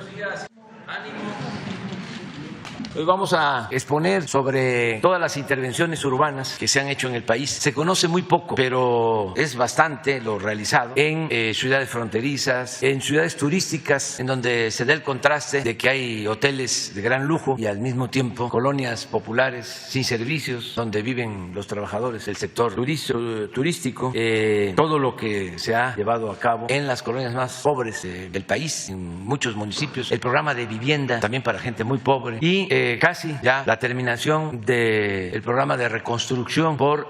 Buenos días. Ánimo. Hoy vamos a exponer sobre todas las intervenciones urbanas que se han hecho en el país. Se conoce muy poco, pero es bastante lo realizado en ciudades fronterizas, en ciudades turísticas, en donde se da el contraste de que hay hoteles de gran lujo y al mismo tiempo colonias populares sin servicios, donde viven los trabajadores del sector turístico. Todo lo que se ha llevado a cabo en las colonias más pobres del país, en muchos municipios, el programa de vivienda también para gente muy pobre y casi ya la terminación del programa de reconstrucción por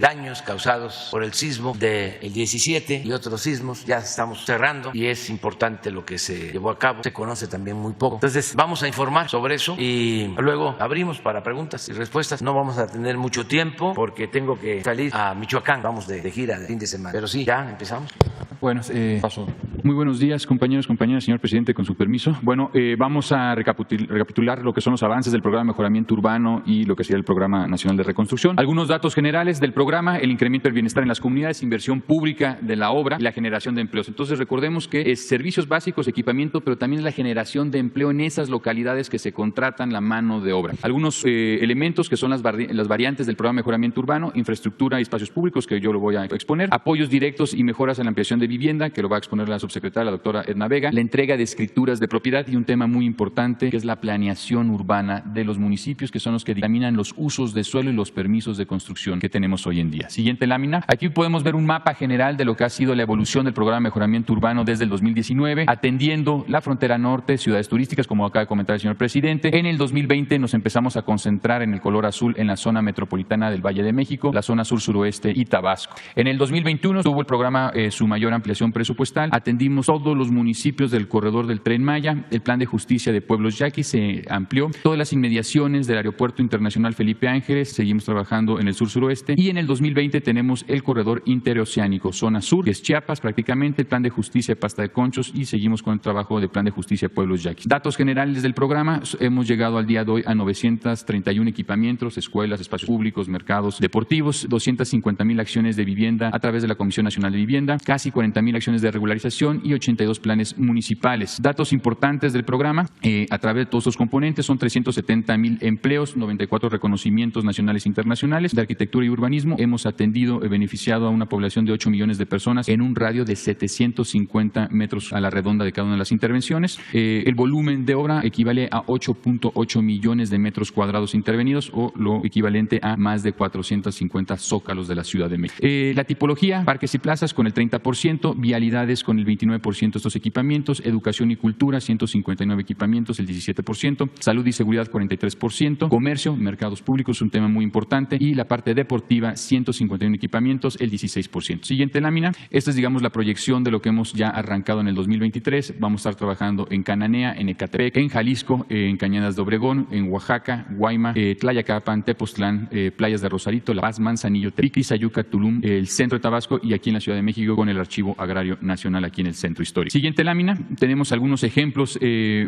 daños causados por el sismo del 17 y otros sismos. Ya estamos cerrando y es importante lo que se llevó a cabo. Se conoce también muy poco. Entonces vamos a informar sobre eso y luego abrimos para preguntas y respuestas. No vamos a tener mucho tiempo porque tengo que salir a Michoacán. Vamos de gira de fin de semana. Pero sí, ya empezamos. Bueno, paso. Muy buenos días, compañeros, compañeras, señor presidente, con su permiso. Bueno, vamos a recapitular lo que son los avances del programa de mejoramiento urbano y lo que sería el programa nacional de reconstrucción. Algunos datos generales del programa: el incremento del bienestar en las comunidades, inversión pública de la obra y la generación de empleos. Entonces, recordemos que es servicios básicos, equipamiento, pero también la generación de empleo en esas localidades que se contratan la mano de obra. Algunos elementos que son las variantes del programa de mejoramiento urbano: infraestructura y espacios públicos, que yo lo voy a exponer; apoyos directos y mejoras en la ampliación de vivienda, que lo va a exponer la subsecretaria, la doctora Edna Vega; la entrega de escrituras de propiedad y un tema muy importante que es la planeación urbana de los municipios, que son los que dictaminan los usos de suelo y los permisos de construcción que tenemos hoy en día. Siguiente lámina. Aquí podemos ver un mapa general de lo que ha sido la evolución del programa de mejoramiento urbano desde el 2019, atendiendo la frontera norte, ciudades turísticas, como acaba de comentar el señor presidente. En el 2020 nos empezamos a concentrar en el color azul en la zona metropolitana del Valle de México, la zona sur-suroeste y Tabasco. En el 2021 tuvo el programa su mayor ampliación presupuestal. Atendimos todos los municipios del corredor del Tren Maya. El plan de justicia de Pueblos Yaquis se amplió. Todas las inmediaciones del Aeropuerto Internacional Felipe Ángeles, seguimos trabajando en el sur-suroeste. Y en el 2020 tenemos el corredor interoceánico, zona sur, que es Chiapas prácticamente, el plan de justicia de Pasta de Conchos, y seguimos con el trabajo del plan de justicia de Pueblos Yaquis. Datos generales del programa: hemos llegado al día de hoy a 931 equipamientos, escuelas, espacios públicos, mercados deportivos, 250,000 acciones de vivienda a través de la Comisión Nacional de Vivienda, casi 40,000 acciones de regularización y 82 planes municipales. Datos importantes del programa: a través de todos sus componentes son 370,000 empleos, 94 reconocimientos nacionales e internacionales de arquitectura y urbanismo. Hemos atendido y beneficiado a una población de 8 millones de personas en un radio de 750 metros a la redonda de cada una de las intervenciones. El volumen de obra equivale a 8.8 millones de metros cuadrados intervenidos, o lo equivalente a más de 450 zócalos de la Ciudad de México. La tipología: parques y plazas con el 30%, vialidades con el 29% de estos equipamientos, educación y cultura 159 equipamientos, el 17%, salud y seguridad 43%, comercio, mercados públicos, un tema muy importante, y la parte deportiva 151 equipamientos, el 16%. Siguiente lámina. Esta es, digamos, la proyección de lo que hemos ya arrancado en el 2023. Vamos a estar trabajando en Cananea, en Ecatepec, en Jalisco, en Cañadas de Obregón, en Oaxaca, Guaymas, Tlayacapan, Tepoztlán, Playas de Rosarito, La Paz, Manzanillo, Tepic, Sayuca, Tulum, el centro de Tabasco y aquí en la Ciudad de México con el Archivo Agrario Nacional aquí en el Centro Histórico. Siguiente lámina. Tenemos algunos ejemplos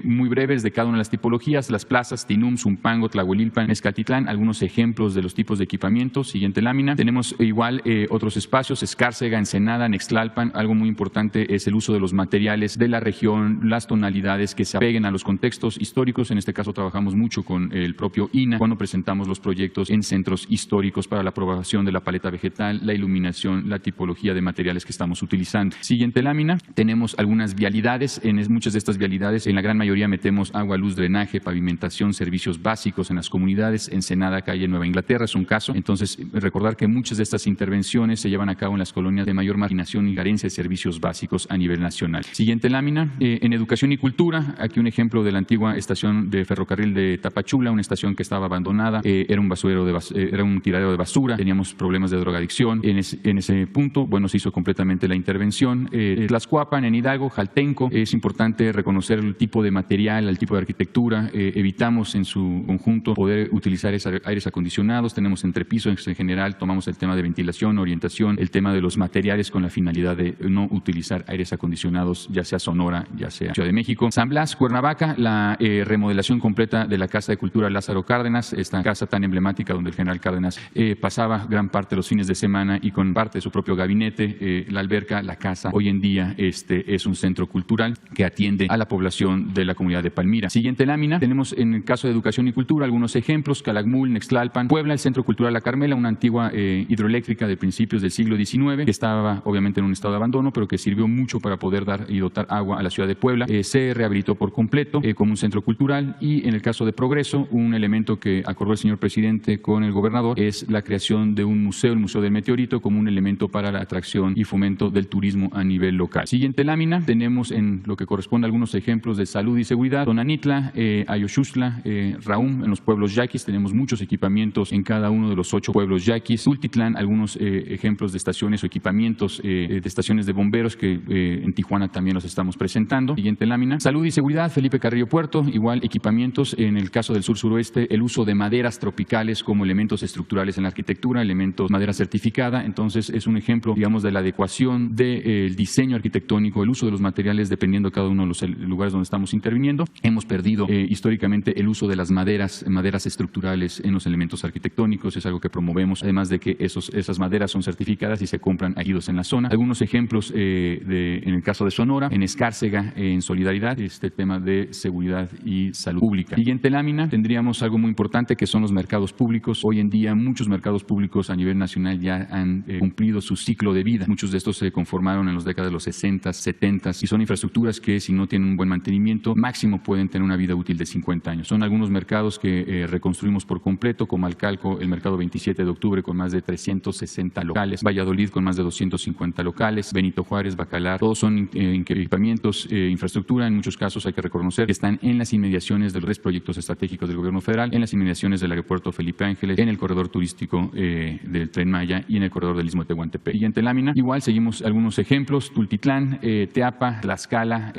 muy breves de cada una de las tipologías: las plazas, Tinum, Zumpango, Tlahuelilpan, Mezcatitlán, algunos ejemplos de los tipos de equipamientos. Siguiente lámina. Tenemos igual otros espacios: Escárcega, Ensenada, Nextlalpan. Algo muy importante es el uso de los materiales de la región, las tonalidades que se apeguen a los contextos históricos. En este caso trabajamos mucho con el propio INAH cuando presentamos los proyectos en centros históricos para la aprobación de la paleta vegetal, la iluminación, la tipología de materiales que estamos utilizando. Siguiente lámina. Tenemos algunas vialidades. En muchas de estas vialidades, en la gran mayoría, metemos agua, luz, drenaje, pavimentación, servicios básicos en las comunidades. Ensenada, calle Nueva Inglaterra es un caso. Entonces, recordar que muchas de estas intervenciones se llevan a cabo en las colonias de mayor marginación y carencia de servicios básicos a nivel nacional. Siguiente lámina. En educación y cultura, aquí un ejemplo de la antigua estación de ferrocarril de Tapachula, una estación que estaba abandonada, era un tiradero de basura, teníamos problemas de drogadicción. En ese punto, bueno, se hizo completamente la intervención. Tlaxcuapan, en Hidalgo, Jaltenco, es importante reconocer el tipo de material, el tipo de arquitectura. Evitamos en su conjunto poder utilizar aires acondicionados. Tenemos entrepiso en general, tomamos el tema de ventilación, orientación, el tema de los materiales con la finalidad de no utilizar aires acondicionados, ya sea Sonora, ya sea Ciudad de México. San Blas, Cuernavaca, la remodelación completa de la Casa de Cultura Lázaro Cárdenas, esta casa tan emblemática donde el general Cárdenas pasaba gran parte de los fines de semana y con parte de su propio gabinete, la alberca, la casa, hoy en día este es un centro cultural que atiende a la población de la comunidad de Palmira. Siguiente lámina, tenemos en el caso de educación y cultura algunos ejemplos: Calakmul, Nextlalpan, Puebla, el Centro Cultural La Carmela, una antigua hidroeléctrica de principios del siglo XIX que estaba obviamente en un estado de abandono, pero que sirvió mucho para poder dar y dotar agua a la ciudad de Puebla. Se rehabilitó por completo como un centro cultural. Y en el caso de Progreso, un elemento que acordó el señor presidente con el gobernador es la creación de un museo, el Museo del Meteorito, como un elemento para la atracción y fomento del turismo a nivel local. Siguiente lámina, tenemos en lo que corresponde a algunos ejemplos de salud y seguridad: Tonanitla, Ayoxuxtla, Raum, en los pueblos yaquis, tenemos muchos equipamientos en cada uno de los 8 pueblos yaquis. Tultitlán, algunos ejemplos de estaciones o equipamientos de estaciones de bomberos que en Tijuana también los estamos presentando. Siguiente lámina, salud y seguridad, Felipe Carrillo Puerto, igual equipamientos. En el caso del sur-suroeste, el uso de maderas tropicales como elementos estructurales en la arquitectura, elementos madera certificada. Entonces es un ejemplo, digamos, de la adecuación del diseño arquitectónico, el uso de los materiales dependiendo de cada uno de los lugares donde estamos interviniendo. Hemos perdido históricamente el uso de las maderas estructurales en los elementos arquitectónicos, es algo que promovemos, además de que esas maderas son certificadas y se compran aquí en la zona. Algunos ejemplos en el caso de Sonora, en Escárcega, en Solidaridad, este tema de seguridad y salud pública. Siguiente lámina, tendríamos algo muy importante que son los mercados públicos. Hoy en día muchos mercados públicos a nivel nacional ya han cumplido su ciclo de vida. Muchos de estos se conformaron en las décadas de los 60, 70 y son infraestructuras que, si no tienen un buen mantenimiento, máximo pueden tener una vida útil de 50 años. Son algunos mercados que reconstruimos por completo, como Alcalco, el mercado 27 de octubre con más de 360 locales, Valladolid con más de 250 locales, Benito Juárez, Bacalar, todos son equipamientos, infraestructura. En muchos casos hay que reconocer que están en las inmediaciones de los 3 proyectos estratégicos del gobierno federal, en las inmediaciones del aeropuerto Felipe Ángeles, en el corredor turístico del Tren Maya y en el corredor del Istmo de Tehuantepec. Siguiente lámina, igual seguimos algunos ejemplos: Tultitlán, Teapa, Tlaxcala,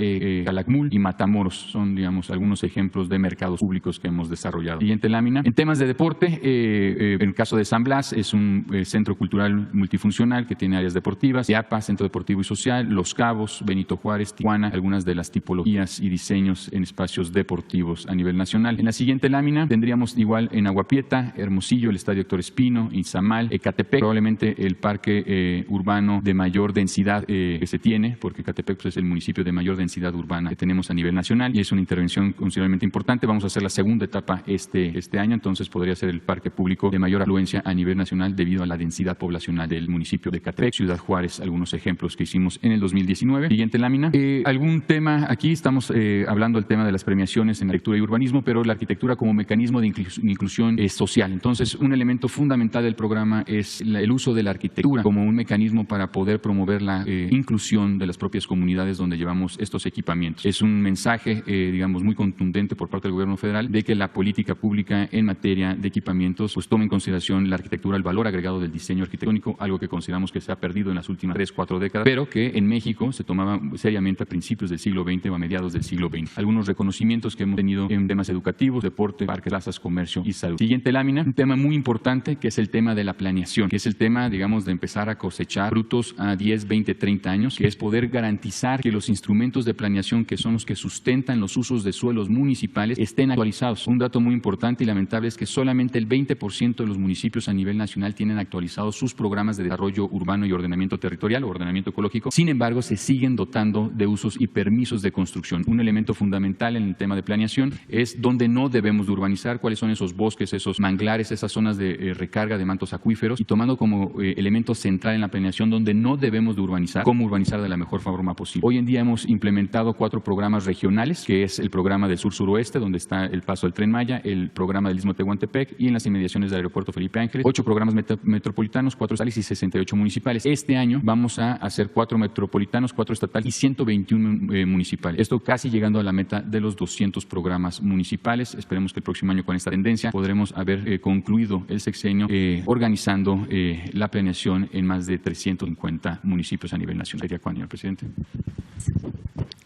Calakmul y Matamoros son, digamos, algunos ejemplos de mercados públicos que hemos desarrollado. Siguiente lámina, en temas de deporte, en el caso de San Blas es un centro cultural multifuncional que tiene áreas deportivas. Teapa, centro deportivo y social. Los Cabos, Benito Juárez, Tijuana, algunas de las tipologías y diseños en espacios deportivos a nivel nacional. En la siguiente lámina tendríamos igual en Agua Prieta, Hermosillo, el Estadio Héctor Espino, Izamal, Ecatepec, probablemente el parque urbano de mayor densidad que se tiene, porque Ecatepec pues, es el municipio de mayor densidad urbana que tenemos a nivel nacional y es una intervención considerablemente importante. Vamos a hacer la segunda etapa este año, entonces podría ser el parque público de mayor afluencia a nivel nacional debido a la densidad poblacional del municipio de Ecatepec. Ciudad Juárez, algunos ejemplos que hicimos en el 2019. Siguiente lámina. Algún tema aquí, estamos hablando del tema de las premiaciones en arquitectura y urbanismo, pero la arquitectura como mecanismo de inclusión social. Entonces, un elemento fundamental del programa es el uso de la arquitectura como un mecanismo para poder promover la inclusión de las propias comunidades donde llevamos estos equipamientos. Es un mensaje, digamos, muy contundente por parte del gobierno federal de que la política pública en materia de equipamientos pues tome en consideración la arquitectura, el valor agregado del diseño arquitectónico, algo que consideramos que se ha perdido en las últimas 3-4 décadas, pero que en México se tomaba seriamente a principios del siglo XX o a mediados del siglo XX. Algunos reconocimientos que hemos tenido en temas educativos, deporte, parques, plazas, comercio y salud. Siguiente lámina, un tema muy importante que es el tema de la planeación, que es el tema, digamos, de empezar a cosechar frutos a 10, 20, 30 años, que es poder garantizar que los instrumentos de planeación que son los que sustentan los usos de suelos municipales estén actualizados. Un dato muy importante y lamentable es que solamente el 20% de los municipios a nivel nacional tienen actualizados sus programas de desarrollo urbano y ordenamiento territorial o ordenamiento ecológico. Sin embargo, se siguen dotando de usos y permisos de construcción. Un elemento fundamental en el tema de planeación es dónde no debemos de urbanizar, cuáles son esos bosques, esos manglares, esas zonas de recarga de mantos acuíferos, y tomando como elemento central en la planeación donde no debemos de urbanizar, cómo urbanizar de la mejor forma posible. Hoy en día hemos implementado 4 programas regionales, que es el programa del sur-suroeste, donde está el paso del Tren Maya, el programa del Istmo de Tehuantepec y en las inmediaciones del aeropuerto Felipe Ángeles, 8 programas metropolitanos, 4 estatales y 68 municipales. Este año vamos a hacer 4 metropolitanos, 4 estatales y 121 municipales. Esto casi llegando a la meta de los 200 programas municipales. Esperemos que el próximo año con esta tendencia podremos haber concluido el sexenio organizando la planeación en más de 350 municipios a nivel nacional. Señor presidente.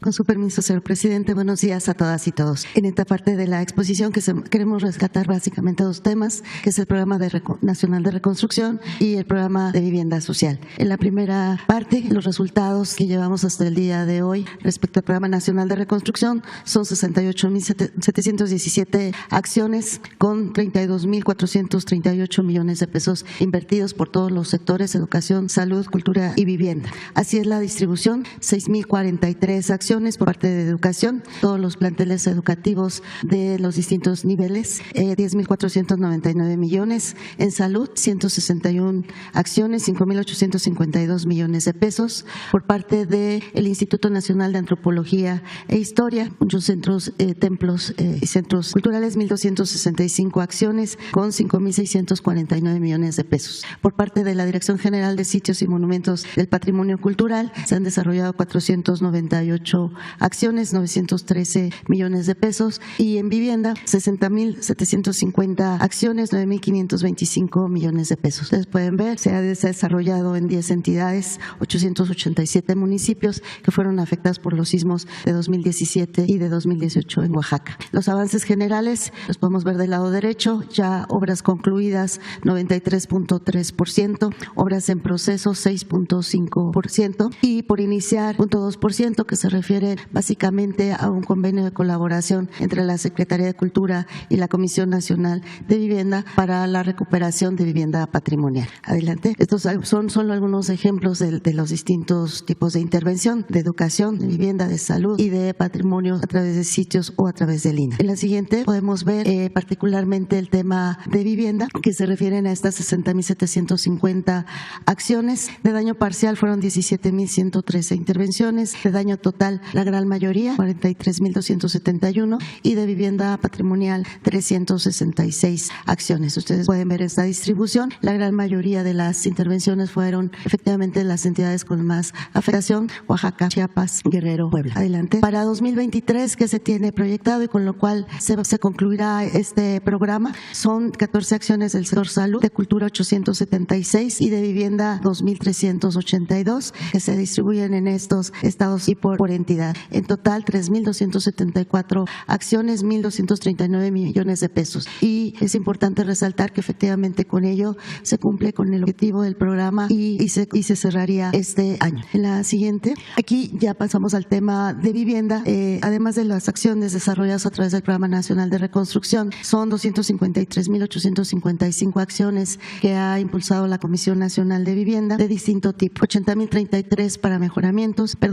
Con su permiso, señor presidente, buenos días a todas y todos. En esta parte de la exposición queremos rescatar básicamente dos temas, que es el Programa Nacional de Reconstrucción y el Programa de Vivienda Social. En la primera parte, los resultados que llevamos hasta el día de hoy respecto al Programa Nacional de Reconstrucción son 68.717 acciones con 32.438 millones de pesos invertidos por todos los sectores: educación, salud, cultura y vivienda. Así es la distribución: 6.043 acciones por parte de educación, todos los planteles educativos de los distintos niveles, 10.499 millones. En salud, 161 acciones, 5.852 millones de pesos. Por parte del Instituto Nacional de Antropología e Historia, muchos centros, templos y centros culturales, 1.265 acciones con 5.649 millones de pesos. Por parte de la Dirección General de Sitios y Monumentos del Patrimonio Cultural, se han desarrollado 498 acciones, 913 millones de pesos, y en vivienda 60.750 acciones, 9.525 millones de pesos. Ustedes pueden ver, se ha desarrollado en 10 entidades, 887 municipios que fueron afectados por los sismos de 2017 y de 2018 en Oaxaca. Los avances generales los podemos ver del lado derecho: ya obras concluidas 93.3%, obras en proceso 6.5% y por iniciar 0.2%, que se refiere básicamente a un convenio de colaboración entre la Secretaría de Cultura y la Comisión Nacional de Vivienda para la recuperación de vivienda patrimonial. Adelante. Estos son solo algunos ejemplos de los distintos tipos de intervención: de educación, de vivienda, de salud y de patrimonio a través de sitios o a través del INAH. En la siguiente podemos ver particularmente el tema de vivienda, que se refieren a estas 60.750 acciones. De daño parcial fueron 17.113 intervenciones, de daño total la gran mayoría, 43.271, y de vivienda patrimonial 366 acciones. Ustedes pueden ver esta distribución. La gran mayoría de las intervenciones fueron efectivamente las entidades con más afectación: Oaxaca, Chiapas, Guerrero, Puebla. Adelante. Para 2023, que se tiene proyectado y con lo cual se concluirá este programa, son 14 acciones del sector salud, de cultura 876 y de vivienda 2.382, que se distribuyen en estos estados y por entidad. En total, 3.274 acciones, 1.239 millones de pesos. Y es importante resaltar que efectivamente con ello se cumple con el objetivo del programa y se cerraría este año. En la siguiente, aquí ya pasamos al tema de vivienda. Además de las acciones desarrolladas a través del Programa Nacional de Reconstrucción, son 253.855 acciones que ha impulsado la Comisión Nacional de Vivienda de distinto tipo: 80.033 para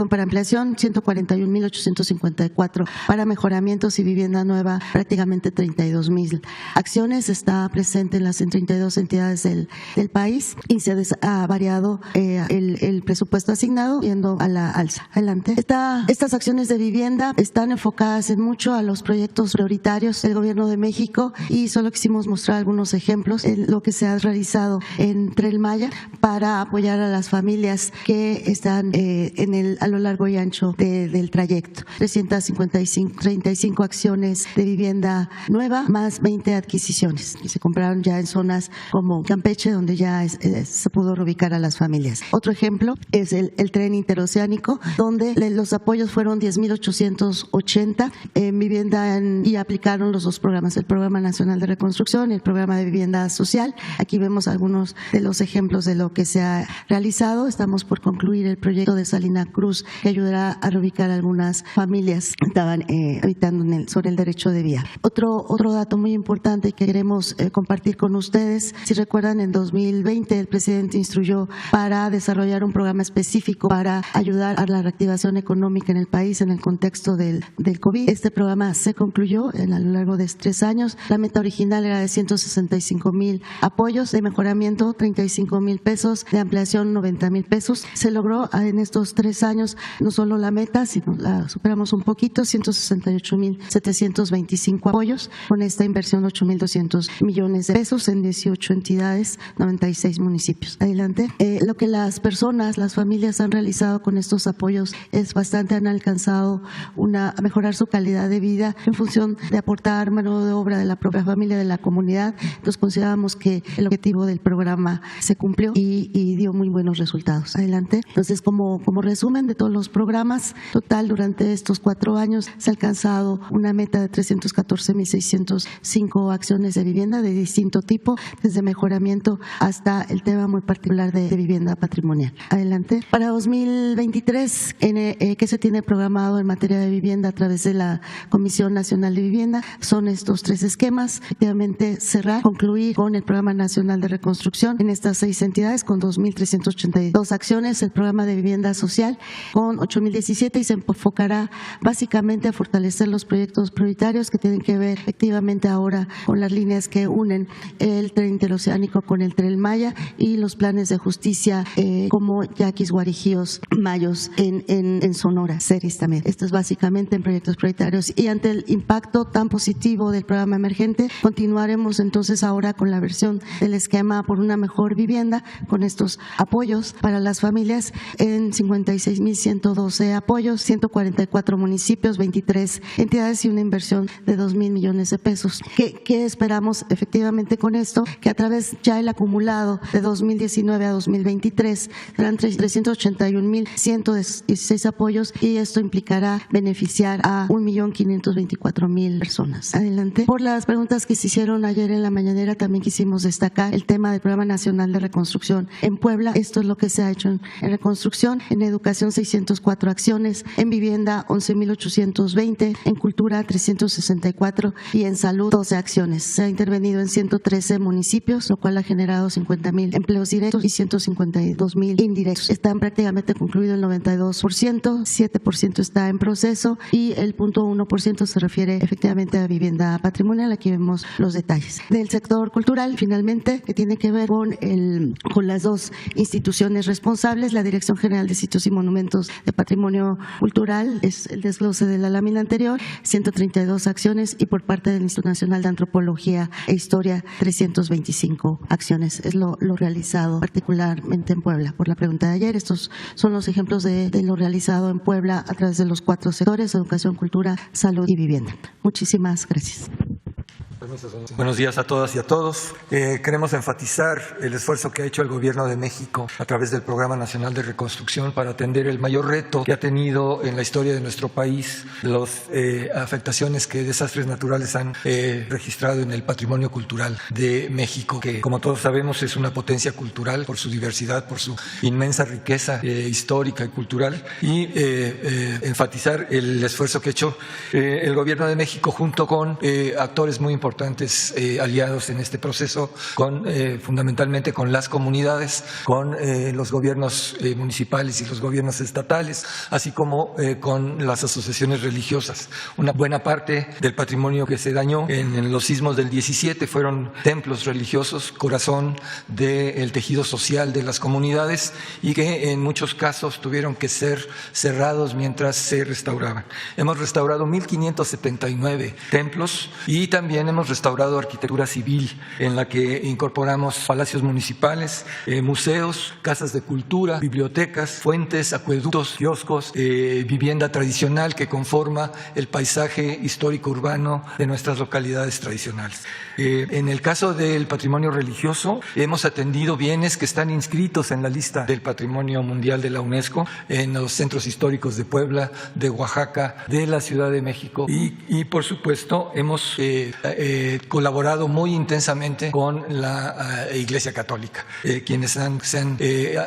para ampliación, 141.854 para mejoramientos y vivienda nueva, prácticamente 32.000 acciones. Está presente en las 32 entidades del país y se ha variado el presupuesto asignado yendo a la alza. Adelante. Estas acciones de vivienda están enfocadas en mucho a los proyectos prioritarios del Gobierno de México, y solo quisimos mostrar algunos ejemplos en lo que se ha realizado en Tren Maya para apoyar a las familias que están a lo largo y ancho del trayecto. 335 acciones de vivienda nueva, más 20 adquisiciones que se compraron ya en zonas como Campeche, donde ya se pudo reubicar a las familias. Otro ejemplo es el tren interoceánico, donde los apoyos fueron 10.880 en vivienda y aplicaron los dos programas: el Programa Nacional de Reconstrucción y el Programa de Vivienda Social. Aquí vemos algunos de los ejemplos de lo que se ha realizado. Estamos por concluir el proyecto de Salina Cruz, que ayudará a reubicar a algunas familias que estaban habitando sobre el derecho de vía. Otro dato muy importante que queremos compartir con ustedes: si recuerdan, en 2020 el presidente instruyó para desarrollar un programa específico para ayudar a la reactivación económica en el país en el contexto del COVID. Este programa se concluyó a lo largo de 3 años. La meta original era de 165,000 apoyos, de mejoramiento 35,000 pesos, de ampliación 90,000 pesos. Se logró en estos 3 años no solo la meta, sino la superamos un poquito: 168,725 apoyos, con esta inversión 8,200 millones de pesos en 18 entidades, 96 municipios. Adelante. Lo que las personas, las familias han realizado con estos apoyos es bastante. Han alcanzado a mejorar su calidad de vida en función de aportar mano de obra de la propia familia, de la comunidad. Entonces consideramos que el objetivo del programa se cumplió y dio muy buenos resultados. Adelante. Entonces, como resumen de todos los programas, esquemas. Total, durante estos 4 años se ha alcanzado una meta de 314.605 acciones de vivienda de distinto tipo, desde mejoramiento hasta el tema muy particular de vivienda patrimonial. Adelante. Para 2023, ¿qué se tiene programado en materia de vivienda a través de la Comisión Nacional de Vivienda? Son estos 3 esquemas. Efectivamente, cerrar, concluir con el Programa Nacional de Reconstrucción en estas 6 entidades con 2.382 acciones, el Programa de Vivienda Social con 8.017 y se enfocará básicamente a fortalecer los proyectos prioritarios que tienen que ver efectivamente ahora con las líneas que unen el tren interoceánico con el Tren Maya y los planes de justicia como Yaquis, Guarijíos, Mayos en Sonora, Ceris también. Esto es básicamente en proyectos prioritarios y ante el impacto tan positivo del programa emergente, continuaremos entonces ahora con la versión del esquema por una mejor vivienda con estos apoyos para las familias en 56.112 apoyos, 144 municipios, 23 entidades y una inversión de 2.000 millones de pesos. ¿Qué esperamos efectivamente con esto? Que a través ya el acumulado de 2019 a 2023 serán 381.116 apoyos y esto implicará beneficiar a 1.524.000 personas. Adelante. Por las preguntas que se hicieron ayer en la mañanera, también quisimos destacar el tema del Programa Nacional de Reconstrucción en Puebla. Esto es lo que se ha hecho en reconstrucción, en educación 604 acciones, en vivienda 11.820, en cultura 364 y en salud 12 acciones. Se ha intervenido en 113 municipios, lo cual ha generado 50.000 empleos directos y 152.000 indirectos. Están prácticamente concluido el 92%, 7% está en proceso y el 0.1% se refiere efectivamente a vivienda patrimonial. Aquí vemos los detalles. Del sector cultural, finalmente, que tiene que ver con las 2 instituciones responsables, la Dirección General de Sitios y Monumentos de Patrimonio Cultural, es el desglose de la lámina anterior, 132 acciones y por parte del Instituto Nacional de Antropología e Historia, 325 acciones. Es lo realizado particularmente en Puebla. Por la pregunta de ayer, estos son los ejemplos de lo realizado en Puebla a través de los 4 sectores: educación, cultura, salud y vivienda. Muchísimas gracias. Buenos días a todas y a todos. Queremos enfatizar el esfuerzo que ha hecho el Gobierno de México a través del Programa Nacional de Reconstrucción para atender el mayor reto que ha tenido en la historia de nuestro país, las afectaciones que desastres naturales han registrado en el patrimonio cultural de México, que como todos sabemos es una potencia cultural por su diversidad, por su inmensa riqueza histórica y cultural, y enfatizar el esfuerzo que ha hecho el Gobierno de México junto con actores muy importantes aliados en este proceso, fundamentalmente con las comunidades, con los gobiernos municipales y los gobiernos estatales, así como con las asociaciones religiosas. Una buena parte del patrimonio que se dañó en los sismos del 17 fueron templos religiosos, corazón del tejido social de las comunidades y que en muchos casos tuvieron que ser cerrados mientras se restauraban. Hemos restaurado 1.579 templos y también hemos restaurado arquitectura civil en la que incorporamos palacios municipales, museos, casas de cultura, bibliotecas, fuentes, acueductos, kioscos, vivienda tradicional que conforma el paisaje histórico urbano de nuestras localidades tradicionales. En el caso del patrimonio religioso, hemos atendido bienes que están inscritos en la lista del Patrimonio Mundial de la UNESCO en los centros históricos de Puebla, de Oaxaca, de la Ciudad de México y por supuesto hemos colaborado muy intensamente con la Iglesia Católica, quienes se han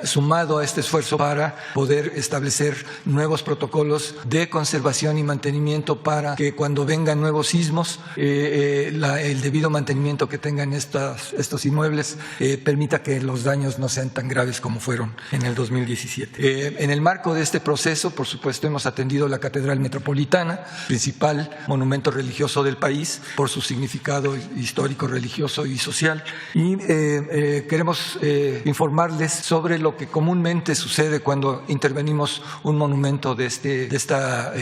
sumado a este esfuerzo para poder establecer nuevos protocolos de conservación y mantenimiento para que cuando vengan nuevos sismos, el debido mantenimiento que tengan estos inmuebles permita que los daños no sean tan graves como fueron en el 2017. En el marco de este proceso, por supuesto, hemos atendido la Catedral Metropolitana, principal monumento religioso del país, por su significado histórico, religioso y social, y queremos informarles sobre lo que comúnmente sucede cuando intervenimos un monumento de esta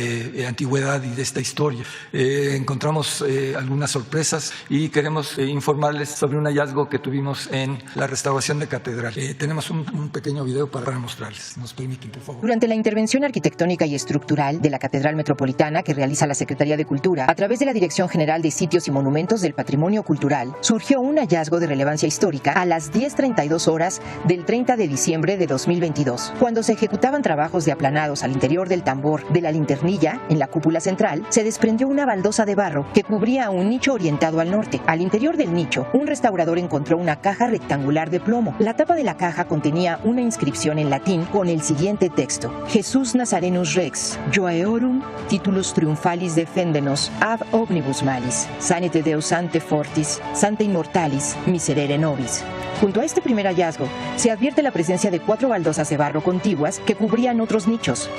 antigüedad y de esta historia. Encontramos algunas sorpresas y queremos informarles sobre un hallazgo que tuvimos en la restauración de catedral. Tenemos un pequeño video para mostrarles. ¿Nos permiten, por favor? Durante la intervención arquitectónica y estructural de la Catedral Metropolitana que realiza la Secretaría de Cultura a través de la Dirección General de Sitios y Monumentos Monumentos del Patrimonio Cultural, surgió un hallazgo de relevancia histórica a las 10:32 horas del 30 de diciembre de 2022. Cuando se ejecutaban trabajos de aplanados al interior del tambor de la linternilla, en la cúpula central, se desprendió una baldosa de barro que cubría un nicho orientado al norte. Al interior del nicho, un restaurador encontró una caja rectangular de plomo. La tapa de la caja contenía una inscripción en latín con el siguiente texto: Jesus Nazarenus Rex, Joaeorum titulus triumphalis defendenos ab omnibus malis, sanite Deus ante fortis, sante immortalis, miserere nobis. Junto a este primer hallazgo, se advierte la presencia de 4 baldosas de barro contiguas que cubrían otros nichos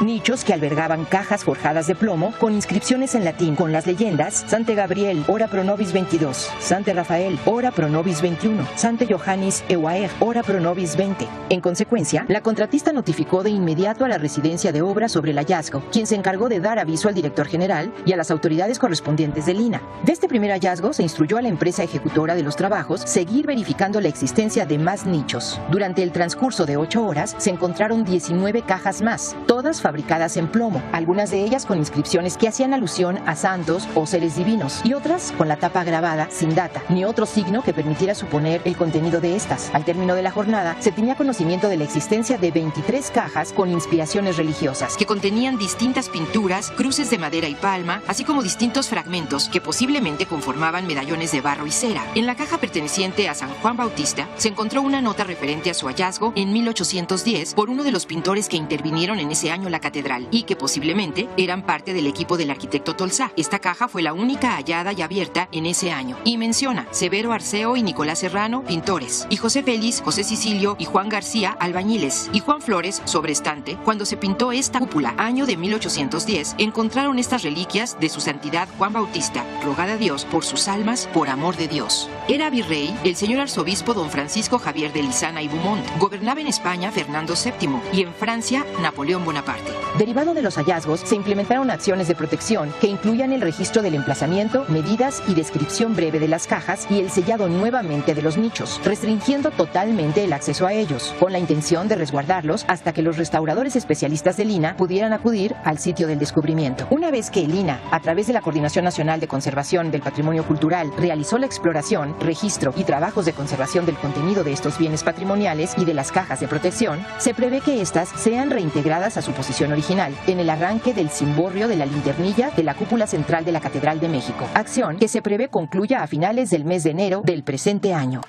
que albergaban cajas forjadas de plomo con inscripciones en latín con las leyendas: Sante Gabriel, ora pro nobis 22, Sante Rafael, ora pro nobis 21, Sante Johannis Ewaer, ora pro nobis 20. En consecuencia, la contratista notificó de inmediato a la Residencia de Obras sobre el hallazgo, quien se encargó de dar aviso al director general y a las autoridades correspondientes del INAH. De este primer hallazgo se instruyó a la empresa ejecutora de los trabajos seguir verificando la existencia de más nichos. Durante el transcurso de 8 horas se encontraron 19 cajas más, todas fabricadas en plomo, algunas de ellas con inscripciones que hacían alusión a santos o seres divinos, y otras con la tapa grabada sin data, ni otro signo que permitiera suponer el contenido de estas. Al término de la jornada, se tenía conocimiento de la existencia de 23 cajas con inspiraciones religiosas, que contenían distintas pinturas, cruces de madera y palma, así como distintos fragmentos que posiblemente conformaban medallones de barro y cera. En la caja perteneciente a San Juan Bautista, se encontró una nota referente a su hallazgo en 1810 por uno de los pintores que intervinieron en ese año la catedral y que posiblemente eran parte del equipo del arquitecto Tolsá. Esta caja fue la única hallada y abierta en ese año. Y menciona Severo Arceo y Nicolás Serrano, pintores, y José Félix, José Sicilio y Juan García, albañiles, y Juan Flores, sobrestante. Cuando se pintó esta cúpula, año de 1810, encontraron estas reliquias de su santidad Juan Bautista, rogad a Dios por sus almas, por amor de Dios. Era virrey el señor arzobispo don Francisco Javier de Lizana y Beaumont. Gobernaba en España Fernando VII y en Francia Napoleón Bonaparte. Derivado de los hallazgos, se implementaron acciones de protección que incluían el registro del emplazamiento, medidas y descripción breve de las cajas y el sellado nuevamente de los nichos, restringiendo totalmente el acceso a ellos, con la intención de resguardarlos hasta que los restauradores especialistas del INAH pudieran acudir al sitio del descubrimiento. Una vez que el INAH, a través de la Coordinación Nacional de Conservación del Patrimonio Cultural, realizó la exploración, registro y trabajos de conservación del contenido de estos bienes patrimoniales y de las cajas de protección, se prevé que éstas sean reintegradas a su posición original en el arranque del cimborrio de la linternilla de la cúpula central de la Catedral de México, acción que se prevé concluya a finales del mes de enero del presente año.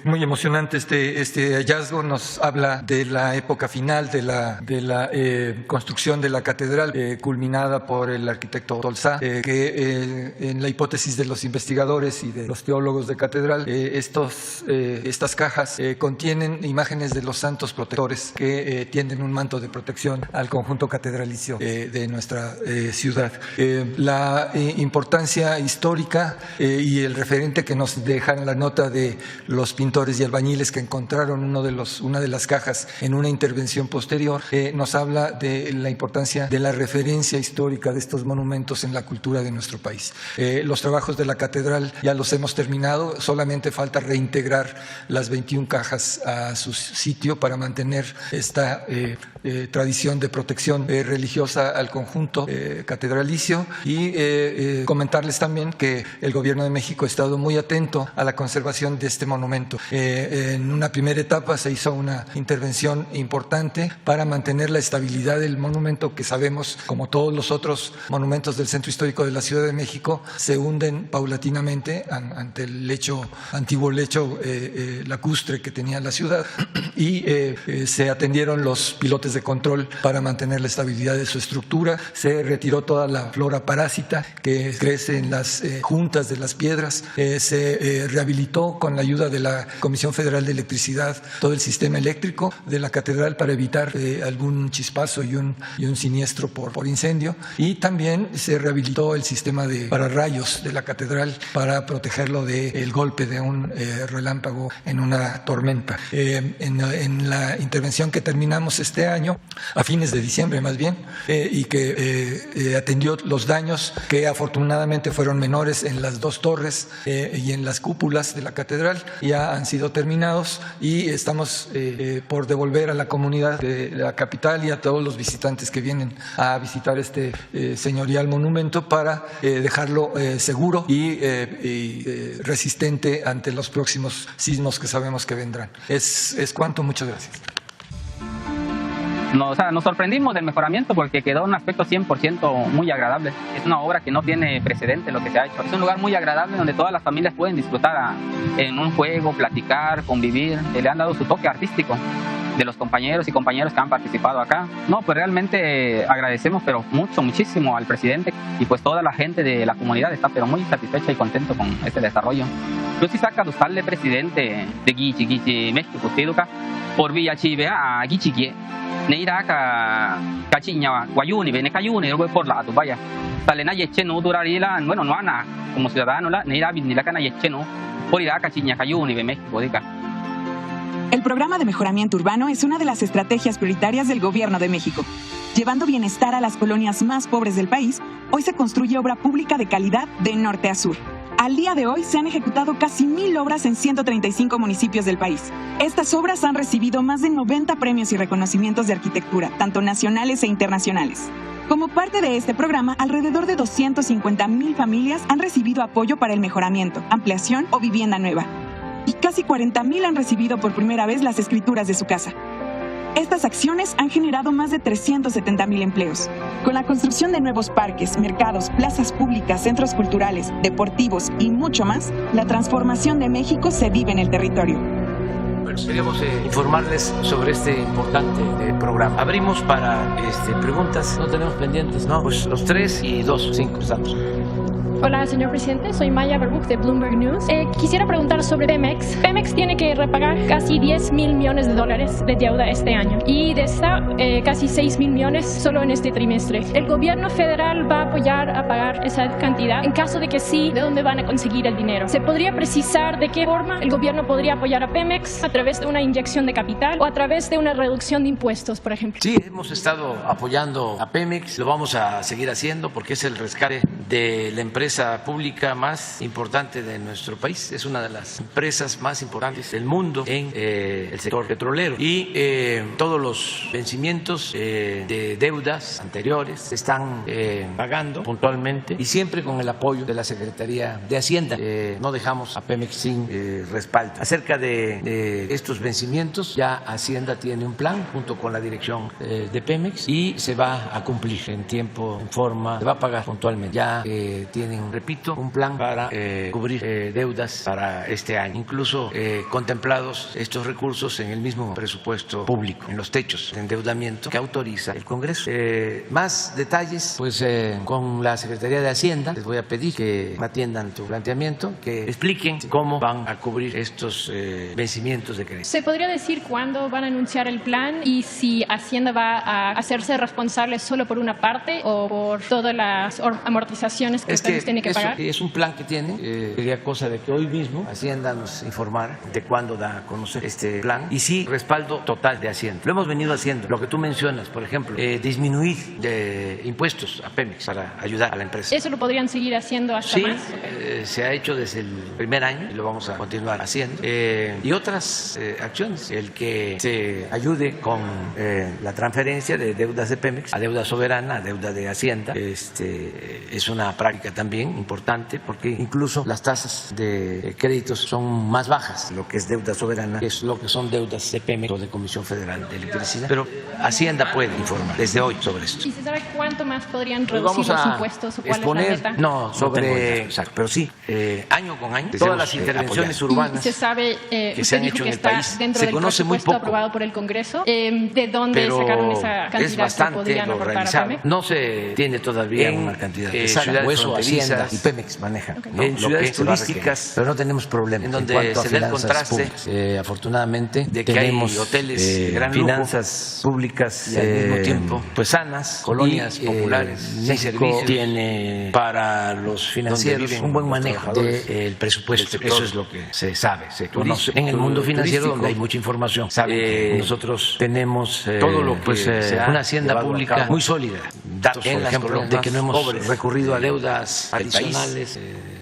Muy emocionante este hallazgo, nos habla de la época final de la construcción de la catedral, culminada por el arquitecto Tolsá, que en la hipótesis de los investigadores y de los teólogos de catedral, estas cajas contienen imágenes de los santos protectores que tienden un manto de protección al conjunto catedralicio de nuestra ciudad. La importancia histórica y el referente que nos dejan la nota de los pintores y albañiles que encontraron una de las cajas en una intervención posterior nos habla de la importancia de la referencia histórica de estos monumentos en la cultura de nuestro país. Los trabajos de la catedral ya los hemos terminado, solamente falta reintegrar las 21 cajas a su sitio para mantener esta tradición de protección religiosa al conjunto catedralicio y comentarles también que el Gobierno de México ha estado muy atento a la conservación de este monumento. En una primera etapa se hizo una intervención importante para mantener la estabilidad del monumento, que sabemos, como todos los otros monumentos del Centro Histórico de la Ciudad de México, se hunden paulatinamente ante el antiguo lecho lacustre que tenía la ciudad y se atendieron los pilotes de control para mantener la estabilidad de su estructura. Se retiró toda la flora parásita que crece en las juntas de las piedras. Se rehabilitó con la ayuda de la Comisión Federal de Electricidad todo el sistema eléctrico de la catedral para evitar algún chispazo y un siniestro por incendio, y también se rehabilitó el sistema de pararrayos de la catedral para protegerlo del golpe de un relámpago en una tormenta. En la intervención que terminamos este año, a fines de diciembre más bien, y que atendió los daños que afortunadamente fueron menores en las dos torres y en las cúpulas de la catedral, ya han sido terminados y estamos por devolver a la comunidad de la capital y a todos los visitantes que vienen a visitar este señorial monumento para dejarlo seguro y resistente ante los próximos sismos que sabemos que vendrán. Es cuanto, muchas gracias. Nos sorprendimos del mejoramiento porque quedó un aspecto 100% muy agradable. Es una obra que no tiene precedente lo que se ha hecho. Es un lugar muy agradable donde todas las familias pueden disfrutar en un juego, platicar, convivir. Le han dado su toque artístico de los compañeros y compañeras que han participado acá. No, pues realmente agradecemos pero muchísimo al presidente y pues toda la gente de la comunidad está pero muy satisfecha y contento con este desarrollo. Yo sí saca el presidente de Guichi México, Tiduca, por Villa Chive a Guichi Neira Cachiña, Guayuni, Benecayuni, por la Tubaya. Talena Yecheno, Durarila, bueno, no Ana, como ciudadano, Neira Vinilacana Yecheno, por Ira Cachiña, Cayuni, México, diga. El programa de mejoramiento urbano es una de las estrategias prioritarias del Gobierno de México. Llevando bienestar a las colonias más pobres del país, hoy se construye obra pública de calidad de norte a sur. Al día de hoy se han ejecutado casi 1,000 obras en 135 municipios del país. Estas obras han recibido más de 90 premios y reconocimientos de arquitectura, tanto nacionales e internacionales. Como parte de este programa, alrededor de 250,000 familias han recibido apoyo para el mejoramiento, ampliación o vivienda nueva. Y casi 40,000 han recibido por primera vez las escrituras de su casa. Estas acciones han generado más de 370,000 empleos. Con la construcción de nuevos parques, mercados, plazas públicas, centros culturales, deportivos y mucho más, la transformación de México se vive en el territorio. Queríamos informarles sobre este importante programa. Abrimos para preguntas. No tenemos pendientes, ¿no? Pues los 3 y 2, 5 estamos. Hola, señor presidente. Soy Maya Berbuch de Bloomberg News. Quisiera preguntar sobre Pemex. Pemex tiene que repagar casi 10,000 millones de dólares de deuda este año y de esta casi 6,000 millones solo en este trimestre. ¿El gobierno federal va a apoyar a pagar esa cantidad? En caso de que sí, ¿de dónde van a conseguir el dinero? ¿Se podría precisar de qué forma el gobierno podría apoyar a Pemex? ¿A través de una inyección de capital o a través de una reducción de impuestos, por ejemplo? Sí, hemos estado apoyando a Pemex. Lo vamos a seguir haciendo porque es el rescate de la empresa pública más importante de nuestro país. Es una de las empresas más importantes del mundo en el sector petrolero y todos los vencimientos de deudas anteriores se están pagando puntualmente y siempre con el apoyo de la Secretaría de Hacienda. No dejamos a Pemex sin respaldo. Acerca de estos vencimientos, ya Hacienda tiene un plan junto con la dirección de Pemex y se va a cumplir en tiempo, en forma, se va a pagar puntualmente. Ya tienen, repito, un plan para cubrir deudas para este año. Incluso contemplados estos recursos en el mismo presupuesto público, en los techos de endeudamiento que autoriza el Congreso. Más detalles, pues con la Secretaría de Hacienda les voy a pedir que atiendan tu planteamiento, que expliquen cómo van a cubrir estos vencimientos de crédito. ¿Se podría decir cuándo van a anunciar el plan y si Hacienda va a hacerse responsable solo por una parte o por todas las amortizaciones que ustedes tienen que pagar? Es un plan que tiene, sería cosa de que hoy mismo Hacienda nos informara de cuándo da a conocer este plan y sí, respaldo total de Hacienda. Lo hemos venido haciendo, lo que tú mencionas, por ejemplo, disminuir de impuestos a Pemex para ayudar a la empresa. ¿Eso lo podrían seguir haciendo hasta más? Sí, se ha hecho desde el primer año y lo vamos a continuar haciendo. Y otras acciones, el que se ayude con la transferencia de deudas de Pemex a deuda soberana, a deuda de Hacienda, es una práctica también importante porque incluso las tasas de créditos son más bajas, lo que es deuda soberana, que es lo que son deudas de Pemex o de Comisión Federal de Electricidad. Pero Hacienda puede informar desde hoy sobre esto. ¿Y se sabe cuánto más podrían reducir los impuestos o cuál es la meta? No, exacto, pero sí, año con año, todas las intervenciones urbanas se sabe, que se han hecho en el país, dentro se del conoce muy poco, aprobado por el Congreso. ¿De dónde sacaron esa cantidad es bastante que podrían lo aportar a realizado. Pemex? No se tiene todavía una cantidad exacta. ciudades o eso Hacienda fronterizas y Pemex manejan. Okay. ¿no? En ciudades se va a requerir. turísticas, pero no tenemos problema en donde cuanto a se da el finanzas contraste públicas. Afortunadamente de que tenemos hay hoteles de gran lujo, finanzas públicas y al mismo tiempo pues sanas, colonias y, populares sin México servicios, tiene para los financieros viven un buen los manejo del presupuesto. Eso es lo que se sabe, se conoce. En el mundo financiero, donde hay mucha información, nosotros tenemos todo lo que una hacienda pública muy sólida. Datos, por ejemplo, de que no hemos recurrido a deudas adicionales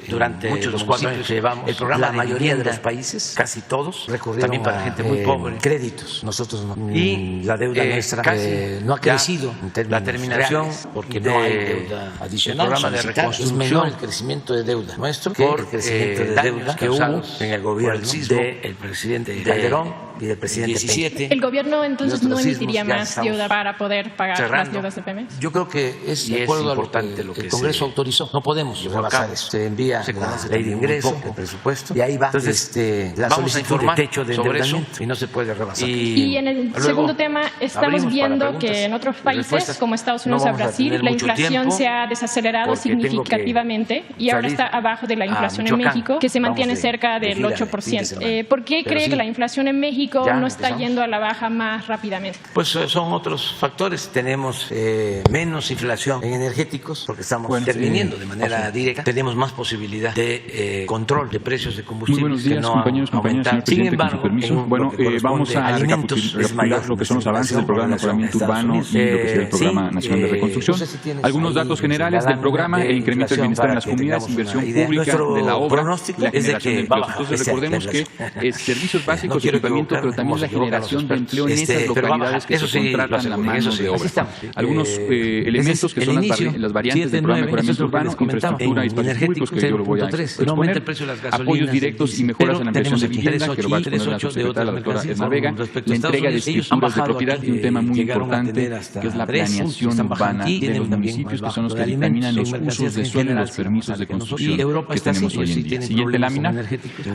durante muchos los 4 años que llevamos. El programa la de mayoría de vivienda, los países, casi todos, recurrieron también para gente muy pobre, créditos. Nosotros no. Y la deuda nuestra casi no ha crecido en términos la terminación reales, porque no hay deuda adicional. El programa de reconstrucción es menor el crecimiento de deuda nuestro que el crecimiento de deuda que hubo en el gobierno del presidente Calderón y del presidente 17. ¿El gobierno entonces no emitiría más estamos deuda para poder pagar las deudas de Pemex? Yo creo que es de acuerdo a lo que el Congreso autorizó. No podemos rebasar eso. Se envía la ley de ingreso, el presupuesto, y ahí va la solicitud de techo de endeudamiento y no se puede rebasar. Y en el segundo tema, estamos viendo que en otros países como Estados Unidos o Brasil, la inflación se ha desacelerado significativamente y ahora está abajo de la inflación en México, que se mantiene cerca del 8%. ¿Por qué cree que la inflación en México no está yendo a la baja más rápidamente? Pues son otros factores. Tenemos menos inflación en energéticos porque estamos interviniendo de manera directa. Tenemos más posibilidad de control de precios de combustible. Muy buenos días, compañeros, señor Sin presidente, embargo, con su permiso. Bueno, vamos a recapitular lo que son los avances del programa de mejoramiento urbano y lo que será el programa nacional de reconstrucción. Algunos datos generales del programa: el incremento del bienestar en las comunidades, inversión pública de la obra, la generación de empleos. Entonces recordemos que servicios básicos y equipamiento, pero también la generación de empleo en esas localidades que se contratan la mano de obra. Algunos elementos que son las variantes del programa de mejoramiento urbano, infraestructura y espacios públicos, que yo lo voy a exponer, apoyos directos y mejoras en la ampliación de vivienda, que lo va a exponer la subsecretaria, la doctora Edna Vega, la entrega de escrituras de propiedad y un tema muy importante, que es la planeación urbana de los municipios, que son los que determinan los usos de suelo y los permisos de construcción que tenemos hoy en día. Siguiente lámina.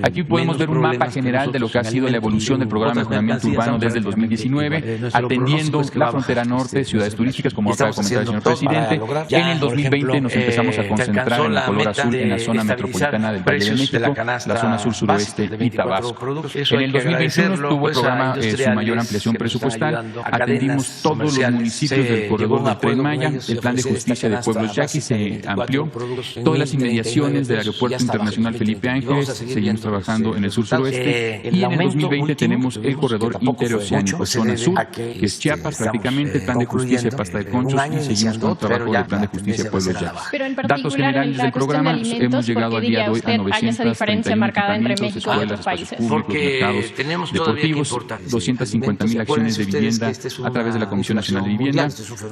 Aquí podemos ver un mapa general de lo que ha sido la evolución del programa de mejoramiento urbano desde el 2019, atendiendo la frontera norte, ciudades turísticas, como acaba de comentar el señor presidente. En el 2020 nos empezamos a concentrar en el color azul en la zona metropolitana del Valle de México, la zona sur-suroeste y Tabasco. En el 2021 tuvo el programa su mayor ampliación presupuestal. Atendimos todos los municipios del corredor del Tren Maya. El plan de justicia de pueblos yaqui se amplió. Todas las inmediaciones del Aeropuerto Internacional Felipe Ángeles. Seguimos trabajando en el sur-suroeste. Y en el 2020 tenemos el corredor interoceánico, zona sur, que es Chiapas, prácticamente el plan de justicia Pasta de Conchos, y seguimos con el trabajo del plan de justicia pueblos yaquis. Datos generales del programa: hemos llegado al día de hoy a 931 equipamientos, escuelas, espacios públicos, mercados deportivos, 250,000 acciones de vivienda a través de la Comisión Nacional de Vivienda,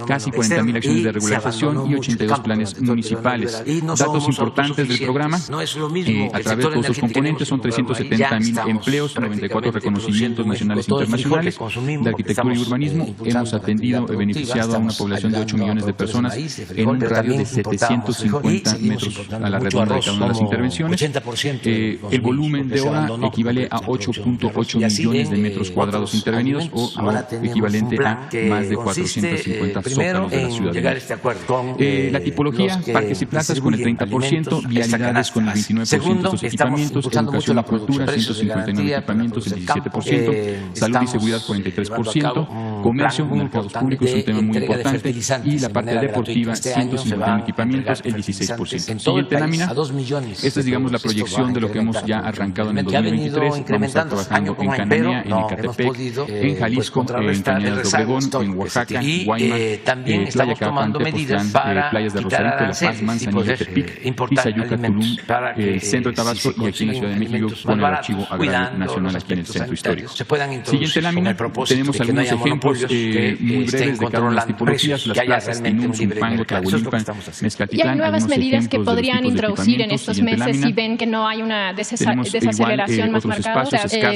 casi 40,000 acciones de regularización y 82 planes municipales. Datos importantes del programa: a través de todos sus componentes son 370,000 empleos, 94 reconocimientos nacionales e internacionales de arquitectura y urbanismo. Hemos atendido y beneficiado a una población de 8 millones de personas en un radio de 750 metros a la redonda de cada una de las intervenciones. El volumen de obra equivale a 8.8 millones de metros cuadrados intervenidos, o lo equivalente a más de 450 zócalos de la ciudad de México. La tipología: parques y plazas con el 30%, vialidades con el 29% de estos equipamientos, educación y cultura 159 equipamientos, el 17%, salud y seguridad 43%, comercio, mercados públicos es un tema muy importante, y la parte deportiva 151 equipamientos, el 16%. Siguiente lámina. Esta es, digamos, la proyección de lo que hemos ya arrancado en el 2023. Vamos a estar trabajando en Cananea, en Ecatepec, en Jalisco, en Cañadas de Obregón, en Oaxaca, Guaymas, Tlayacapan, Tepoztlán, playas de Rosarito, La Paz, Manzanillo, Tepic, Izayuca, Tulum, el centro de Tabasco, y aquí en la Ciudad de México con el Archivo Agrario Nacional aquí en el centro histórico. Siguiente lámina. Tenemos algunos ejemplos muy breves de cada una de las tipologías: las plazas Tinún, Zumpango, Tlahuelilpan, Mezcatitlán. Y hay nuevas medidas que podrían introducir en estos meses si ven que no hay una desaceleración más marcada.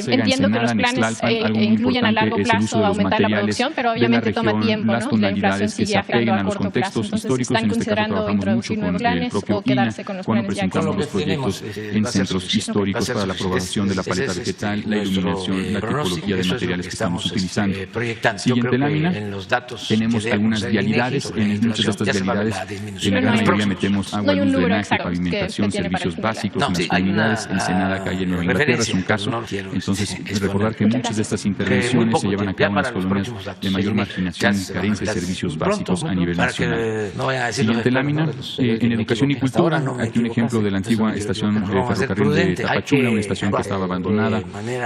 Entiendo que los planes incluyen a largo plazo aumentar la producción, pero obviamente toma tiempo, ¿no? La inflación sigue afectando a corto plazo. Entonces, ¿están considerando introducir nuevos planes o quedarse con los planes ya presentamos los proyectos en centros históricos para la aprobación de la paleta vegetal, la iluminación la tipología de materiales que estamos utilizando. Proyectando. Siguiente lámina, en los datos tenemos algunas vialidades. En muchas de estas vialidades, en la gran mayoría metemos agua, luz, drenaje, pavimentación, servicios básicos. En las comunidades, Ensenada, calle Nueva Inglaterra es un caso. Entonces, recordar que muchas de estas intervenciones se llevan a cabo en las colonias de mayor marginación y carencia de servicios básicos a nivel nacional. Siguiente lámina, en educación y cultura, aquí un ejemplo de la antigua estación ferrocarril de Tapachula, una estación que estaba abandonada,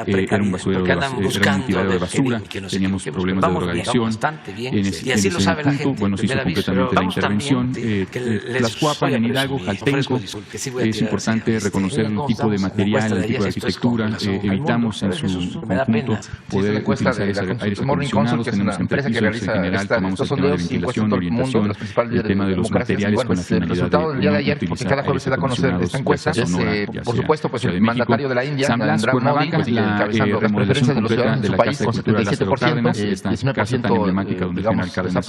era un basurero, era un tiradero de basura, teníamos problemas de drogadicción. En ese punto, bueno, se hizo completamente la intervención. Tlaxcuapan, en Hidalgo, Jaltenco, es importante reconocer el tipo de material, el tipo de arquitectura. Evitamos en su conjunto poder utilizar aires acondicionados. Tenemos entrepisos en general, tomamos el tema de ventilación, orientación, el tema de los materiales con la finalidad de utilizar aires acondicionados, ya sea Sonora, ya sea Ciudad de México. San Blas, Cuernavaca, la remodelación completa de la Casa de Cultura de Lázaro Cárdenas, esta casa tan emblemática donde el general Cárdenas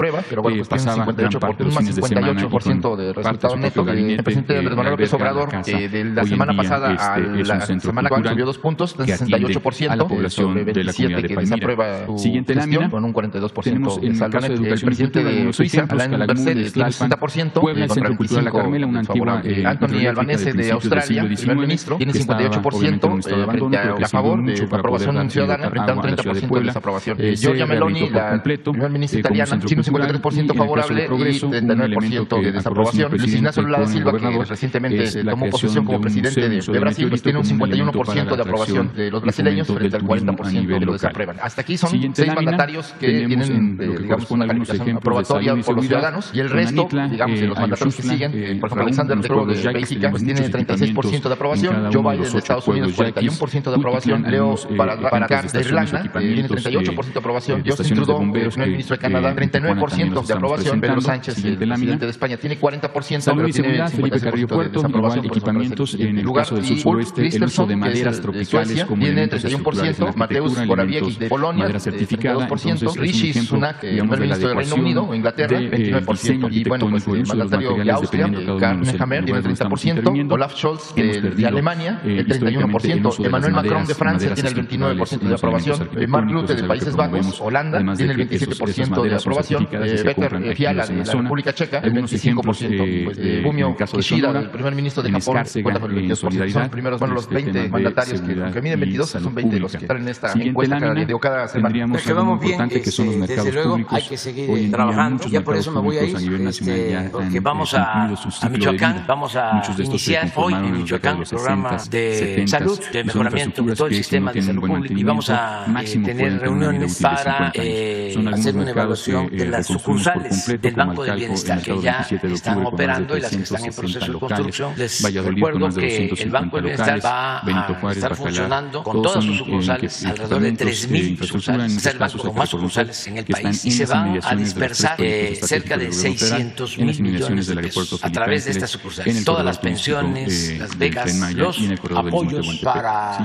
pasaba gran parte de los fines de semana y con parte de su propio gabinete. presidente Andrés Manuel López Obrador de la semana pasada a la semana actual subió 2 puntos, del 68% a la población de la comunidad de Palmira. Siguiente lámina, con un 42% tenemos en el caso de educación y cultura algunos ejemplos: Calakmul, Tlalpan, Puebla, el Centro Cultural La Carmela, una antigua Anthony Albanese de Australia, primer ministro, tiene 58% a favor de aprobación ciudadana frente a un 30% de desaprobación. Giorgia Meloni, la primer ministra italiana, tiene un 53% favorable y 39% de desaprobación. Luis Ignacio Lula da Silva, que recientemente tomó posesión como presidente de Brasil, pues tiene un 51% de aprobación de los brasileños frente al 40% de los desaprueban. Hasta aquí son 6 mandatarios que tienen, digamos, una calificación aprobatoria por los ciudadanos, y el resto, digamos, de los mandatarios que siguen, por ejemplo, Alexander de Croo de Bélgica, pues tiene 36% de aprobación, Joe Biden de Estados Unidos 41% de aprobación, Leo Varadkar de Irlanda tiene 38% de aprobación, Justin Trudeau, el primer ministro de Canadá, 39% de aprobación, Pedro Sánchez, el presidente de España, tiene 40%, Salud y seguridad, Felipe Carrillo Puerto, igual equipamientos en el caso del sur-suroeste, el uso de maderas tropicales como elementos estructurales en la arquitectura, elementos de madera certificada. Entonces, Rishi Sunak, primer ministro de Reino Unido, Inglaterra, 29%, y bueno, pues el mandatario de Austria, Karl Nehammer, tiene el 30%, Olaf Scholz de Alemania, el 31%, Emmanuel Macron de Francia tiene el 29% de aprobación, Mark Rutte de Países Bajos, Holanda, tiene el 27% de aprobación, Peter Fiala de la República Checa, el 25%, Fumio Kishida, el primer ministro de Japón, son primeros, bueno, los 20 mandatarios que miden 22, son 20 los que están en esta encuesta de cada semana. Tendríamos algo muy importante que son los mercados públicos. Hay que seguir trabajando, ya por eso me voy a ir, porque vamos a Michoacán, vamos a iniciar hoy en Michoacán programas de salud, de mejoramiento de todo el sistema de salud pública, y vamos a tener reuniones para hacer una evaluación de las sucursales del Banco del Bienestar que ya están operando y las que están en proceso de construcción. Les recuerdo que el Banco del Bienestar va a estar funcionando con todas sus sucursales, alrededor de 3,000 sucursales, es el banco con más sucursales en el país, y se van a dispersar cerca de 600,000 millones de pesos a través de estas sucursales. Todas las pensiones, las becas, los apoyos para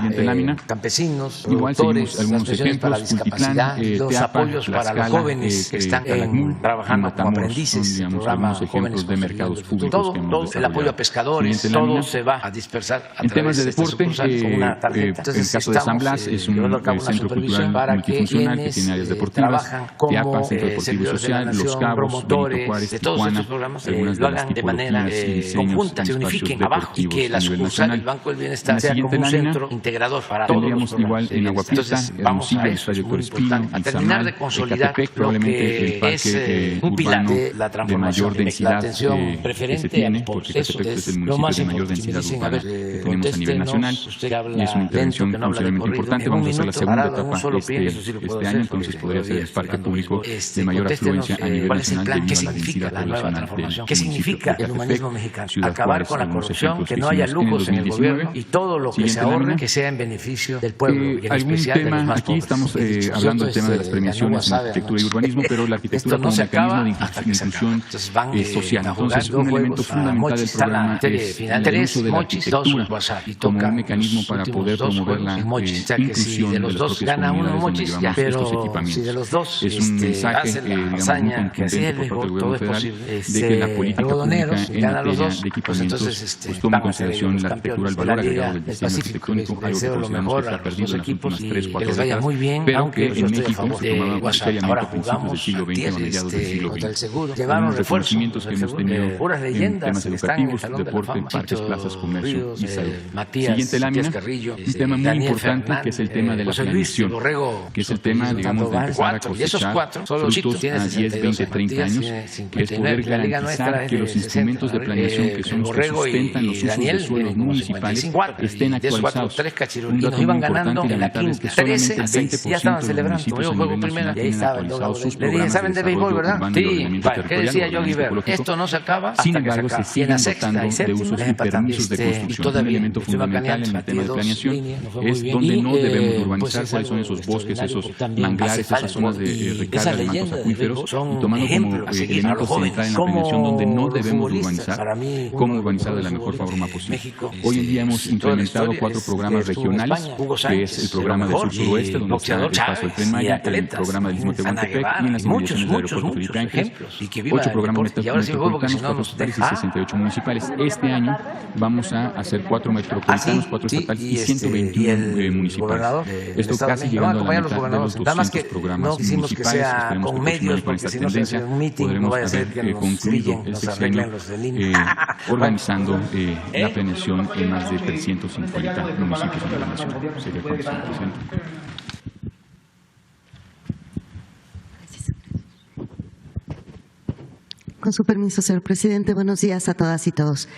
campesinos, productores, las pensiones para discapacidad, los apoyos para los jóvenes que están trabajando como aprendices, el programa Jóvenes de Mercados Públicos, todo el apoyo a pescadores, todo se va a dispersar a través de estas sucursales con una tarjeta. Entonces, el caso de San Blas es un centro cultural multifuncional que tiene áreas deportivas, Teapa, Centro Deportivo y Social, Los Cabros, Benito Juárez, Tijuana, algunas de las tipologías y diseños de espacios deportivos a nivel nacional. Banco del Bienestar sea como un centro integrador para todos los igual en Agua Prieta, Hermosillo, el Estadio Torespino, terminar de consolidar probablemente el parque urbano de mayor densidad que se tiene, porque Catepec es el municipio de mayor densidad urbana que tenemos a nivel nacional, y es una intervención considerablemente importante. Vamos a hacer la segunda etapa este año, entonces podría ser el parque público de mayor afluencia a nivel nacional debido a la densidad poblacional del municipio. ¿Qué significa el humanismo mexicano? Acabar con la corrupción, que no haya lujos en el gobierno, y todo lo que se ahorre que sea en beneficio del pueblo, y en especial de los más pobres. Aquí estamos hablando del tema de las premiaciones en arquitectura y urbanismo, pero la arquitectura como mecanismo de inclusión social. Entonces, un elemento fundamental del programa es el uso de la arquitectura como un mecanismo para poder promover la inclusión de las propias comunidades donde llevamos estos equipamientos. Es un mensaje, digamos, muy contundente por parte del gobierno federal de que la política pública en materia de equipamientos pues toma en consideración la arquitectura, el valor agregado del diseño arquitectónico, algo que consideramos que está perdido en las últimas 3, 4 que les vaya décadas, muy bien, pero aunque que yo en estoy a México favor se tomaba de WhatsApp. seriamente Ahora a principios del jugamos siglo XX o a mediados del siglo contra el XX. seguro. Los Llevaron reconocimientos que hemos tenido puras en leyendas temas que están en el educativos, Salón de la deporte, Fama. parques, Chito plazas, comercio Ríos, y salud. Matías, Siguiente lámina, Carrillo, un tema muy Daniel importante que es el tema de la José Luis planeación, Borrego, que es el tema, digamos, de empezar a y esos cosechar cuatro, solo Chito frutos tiene a 10, 20, 30 años, que es poder garantizar que los instrumentos de planeación que son los que sustentan los usos de suelos municipales estén actualizados. Un dato muy importante y lamentable es que solamente el 20% de los municipios a nivel nacional tienen actualizados sus programas de desarrollo urbano y ordenamiento territorial, esto no se acaba. Sin embargo, se siguen dotando de usos y permisos de construcción. Un elemento fundamental en el tema de planeación es donde no debemos urbanizar, cuáles son esos bosques, esos manglares, esas zonas de recarga de mantos acuíferos, y tomando como elemento central en la planeación donde no debemos urbanizar, cómo urbanizar de la mejor forma posible. Hoy en día hemos implementado 4 programas regionales, que es el programa del sur-suroeste, donde está el paso del Tren Maya, el programa del Istmo de Tehuantepec y en las inmediaciones del aeropuerto Felipe Ángeles, 8 programas metropolitanos, 4 estatales y 68 municipales. Este año vamos a hacer 4 metropolitanos, 4 estatales y 121 municipales. Esto casi llegando a la mitad de los 200 programas municipales. Esperemos que próximamente con esta tendencia podremos haber concluido el sexenio organizando la planeación en más de 350 municipios a nivel nacional. Sería con esto, presidente. Con su permiso, señor presidente, buenos días a todas y todos.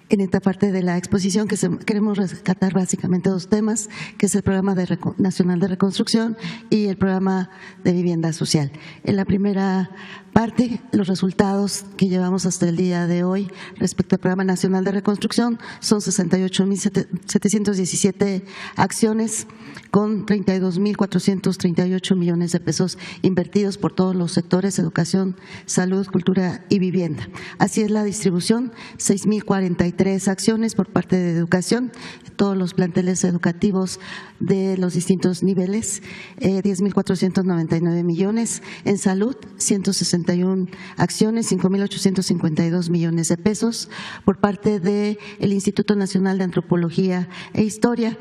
En esta parte de la exposición queremos rescatar básicamente 2 temas, que es el Programa Nacional de Reconstrucción y el Programa de Vivienda Social. En la primera parte, los resultados que llevamos hasta el día de hoy respecto al Programa Nacional de Reconstrucción son 68.717 acciones con 32.438 millones de pesos invertidos por todos los sectores: educación, salud, cultura y vivienda. Así es la distribución: 6.043 acciones por parte de educación, todos los planteles educativos de los distintos niveles, 10.499 millones. En salud, 161 acciones, 5.852 millones de pesos. Por parte del Instituto Nacional de Antropología e Historia,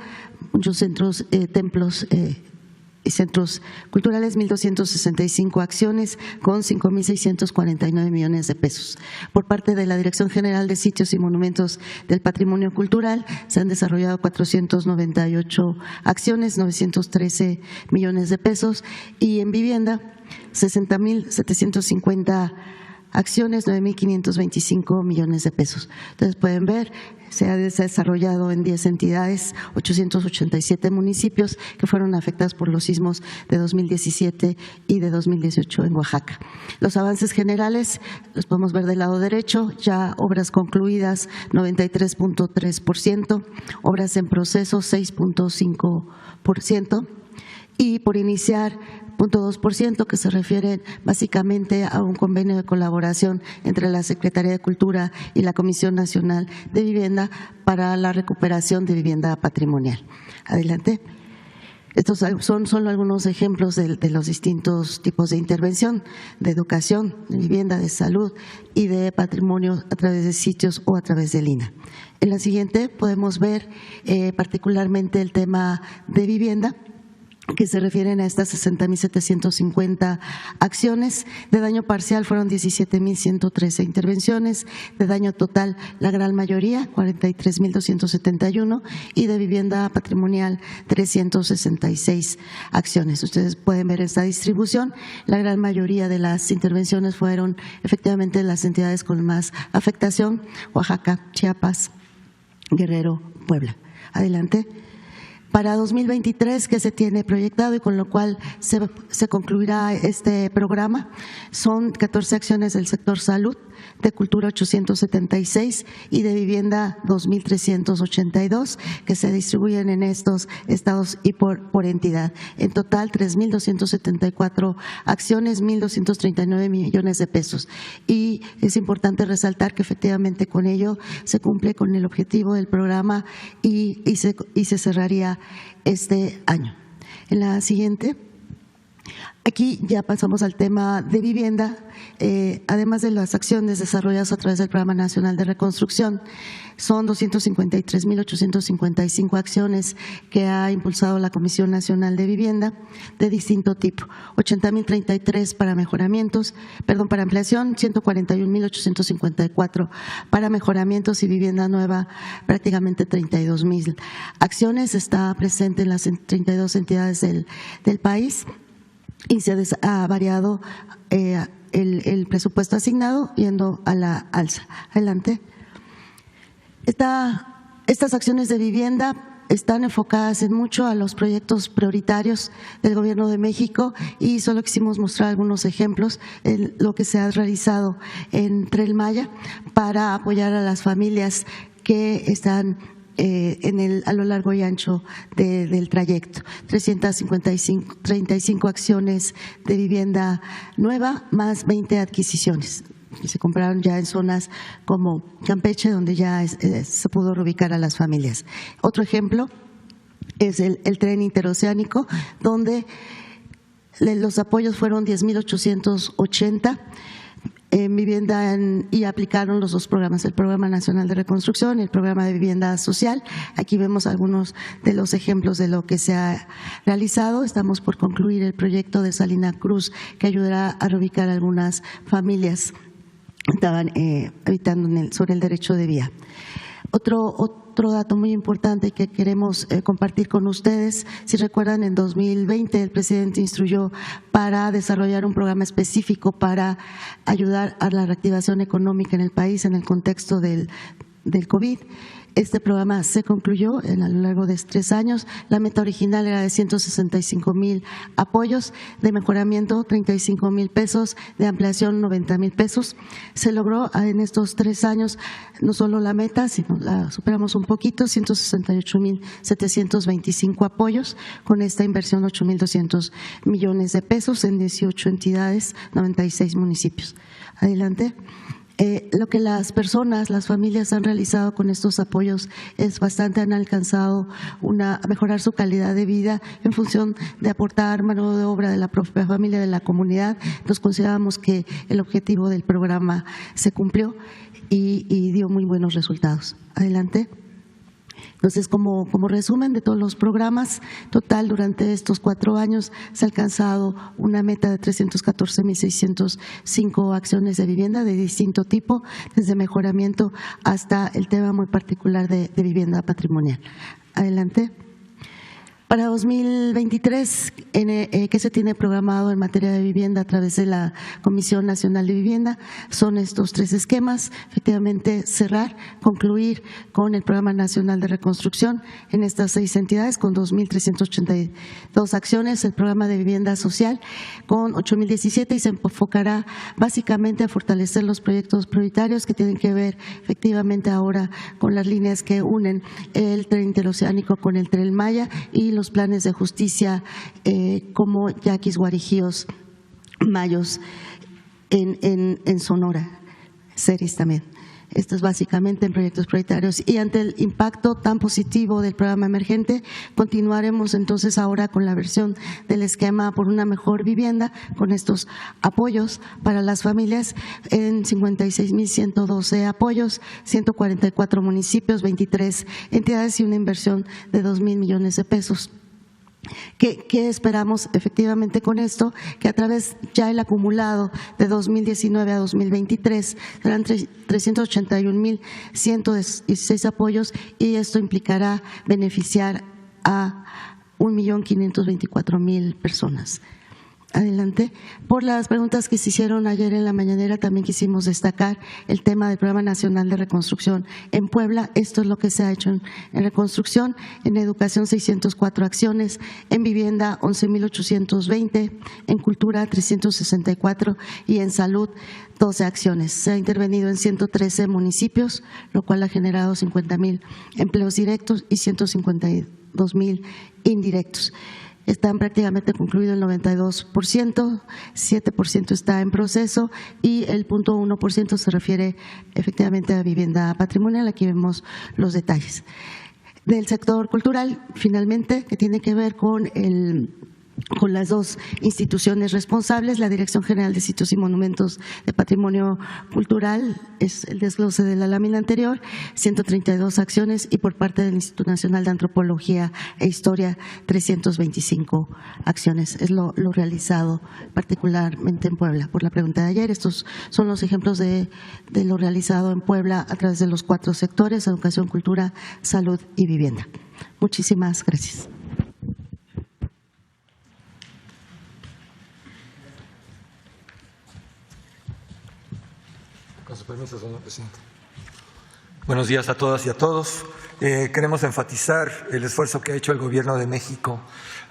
muchos centros, templos y centros culturales, 1.265 acciones con 5.649 millones de pesos. Por parte de la Dirección General de Sitios y Monumentos del Patrimonio Cultural se han desarrollado 498 acciones, 913 millones de pesos, y en vivienda 60.750 acciones, 9.525 millones de pesos. Entonces pueden ver, se ha desarrollado en 10 entidades, 887 municipios que fueron afectados por los sismos de 2017 y de 2018 en Oaxaca. Los avances generales los podemos ver del lado derecho: ya obras concluidas 93.3%, obras en proceso 6.5%, y por iniciar 0.2%, que se refieren básicamente a un convenio de colaboración entre la Secretaría de Cultura y la Comisión Nacional de Vivienda para la recuperación de vivienda patrimonial. Adelante. Estos son solo algunos ejemplos de los distintos tipos de intervención: de educación, de vivienda, de salud y de patrimonio a través de sitios o a través del INAH. En la siguiente podemos ver particularmente el tema de vivienda, que se refieren a estas 60.750 acciones. De daño parcial fueron 17.113 intervenciones, de daño total la gran mayoría, 43.271, y de vivienda patrimonial 366 acciones. Ustedes pueden ver esta distribución. La gran mayoría de las intervenciones fueron efectivamente las entidades con más afectación: Oaxaca, Chiapas, Guerrero, Puebla. Adelante. Para 2023, que se tiene proyectado y con lo cual se concluirá este programa, son 14 acciones del sector salud, de cultura 876 y de vivienda 2.382, que se distribuyen en estos estados y por entidad. En total, 3.274 acciones, 1.239 millones de pesos. Y es importante resaltar que efectivamente con ello se cumple con el objetivo del programa y se cerraría este año. En la siguiente Aquí ya pasamos al tema de vivienda. Además de las acciones desarrolladas a través del Programa Nacional de Reconstrucción, son 253.855 acciones que ha impulsado la Comisión Nacional de Vivienda de distinto tipo. 80.033 para para ampliación, 141.854 para mejoramientos y vivienda nueva, prácticamente 32.000 acciones. Está presente en las 32 entidades del país. Y se ha variado el presupuesto asignado yendo a la alza. Adelante. Estas acciones de vivienda están enfocadas en mucho a los proyectos prioritarios del Gobierno de México y solo quisimos mostrar algunos ejemplos de lo que se ha realizado en Tren Maya para apoyar a las familias que están a lo largo y ancho del trayecto. 35 acciones de vivienda nueva más 20 adquisiciones que se compraron ya en zonas como Campeche, donde ya se pudo reubicar a las familias. Otro ejemplo es el tren interoceánico, donde los apoyos fueron 10.880 en vivienda y aplicaron los dos programas, el Programa Nacional de Reconstrucción y el Programa de Vivienda Social. Aquí vemos algunos de los ejemplos de lo que se ha realizado. Estamos por concluir el proyecto de Salina Cruz, que ayudará a reubicar a algunas familias que estaban habitando sobre el derecho de vía. Otro dato muy importante que queremos compartir con ustedes, si recuerdan, en 2020 el presidente instruyó para desarrollar un programa específico para ayudar a la reactivación económica en el país en el contexto del COVID. Este programa se concluyó a lo largo de 3 años. La meta original era de 165,000 apoyos, de mejoramiento 35,000 pesos, de ampliación 90,000 pesos. Se logró en estos 3 años no solo la meta, sino la superamos un poquito, 168,725 apoyos, con esta inversión 8,200 millones de pesos en 18 entidades, 96 municipios. Adelante. Lo que las familias han realizado con estos apoyos es bastante, han alcanzado a mejorar su calidad de vida en función de aportar mano de obra de la propia familia, de la comunidad. Nos consideramos que el objetivo del programa se cumplió y dio muy buenos resultados. Adelante. Entonces, como resumen de todos los programas, total durante estos 4 años se ha alcanzado una meta de 314,605 acciones de vivienda de distinto tipo, desde mejoramiento hasta el tema muy particular de vivienda patrimonial. Adelante. Para 2023, ¿qué se tiene programado en materia de vivienda a través de la Comisión Nacional de Vivienda? Son estos 3 esquemas. Efectivamente, concluir con el Programa Nacional de Reconstrucción en estas 6 entidades con 2,382 acciones, el Programa de Vivienda Social con 8,017 y se enfocará básicamente a fortalecer los proyectos prioritarios que tienen que ver efectivamente ahora con las líneas que unen el tren interoceánico con el Tren Maya y los planes de justicia como Yaquis, Guarijíos, Mayos en Sonora, Ceris también. Esto es básicamente en proyectos prioritarios. Y ante el impacto tan positivo del programa emergente, continuaremos entonces ahora con la versión del esquema por una mejor vivienda, con estos apoyos para las familias en 56,112 apoyos, 144 municipios, 23 entidades y una inversión de 2,000 millones de pesos. ¿Qué esperamos efectivamente con esto? Que a través ya el acumulado de 2019 a 2023 serán 381,116 apoyos y esto implicará beneficiar a 1,524,000 personas. Adelante. Por las preguntas que se hicieron ayer en la mañanera, también quisimos destacar el tema del Programa Nacional de Reconstrucción en Puebla. Esto es lo que se ha hecho en reconstrucción, en educación 604 acciones, en vivienda 11,820, en cultura 364 y en salud 12 acciones. Se ha intervenido en 113 municipios, lo cual ha generado 50,000 empleos directos y 152,000 indirectos. Están prácticamente concluido el 92%, 7% está en proceso y el 0.1% se refiere efectivamente a vivienda patrimonial. Aquí vemos los detalles. Del sector cultural, finalmente, que tiene que ver con con las dos instituciones responsables. La Dirección General de Sitios y Monumentos de Patrimonio Cultural es el desglose de la lámina anterior, 132 acciones, y por parte del Instituto Nacional de Antropología e Historia, 325 acciones. Es lo realizado particularmente en Puebla. Por la pregunta de ayer, estos son los ejemplos de lo realizado en Puebla a través de los 4 sectores: educación, cultura, salud y vivienda. Muchísimas gracias. Con su permiso, señor presidente. Buenos días a todas y a todos. Queremos enfatizar el esfuerzo que ha hecho el Gobierno de México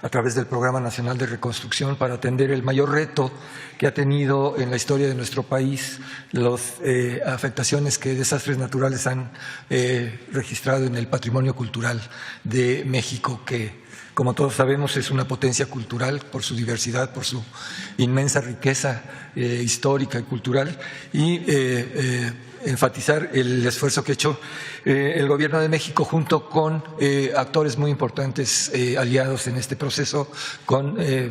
a través del Programa Nacional de Reconstrucción para atender el mayor reto que ha tenido en la historia de nuestro país, las afectaciones que desastres naturales han registrado en el patrimonio cultural de México, que, como todos sabemos, es una potencia cultural por su diversidad, por su inmensa riqueza histórica y cultural, y enfatizar el esfuerzo que ha hecho el Gobierno de México junto con actores muy importantes aliados en este proceso,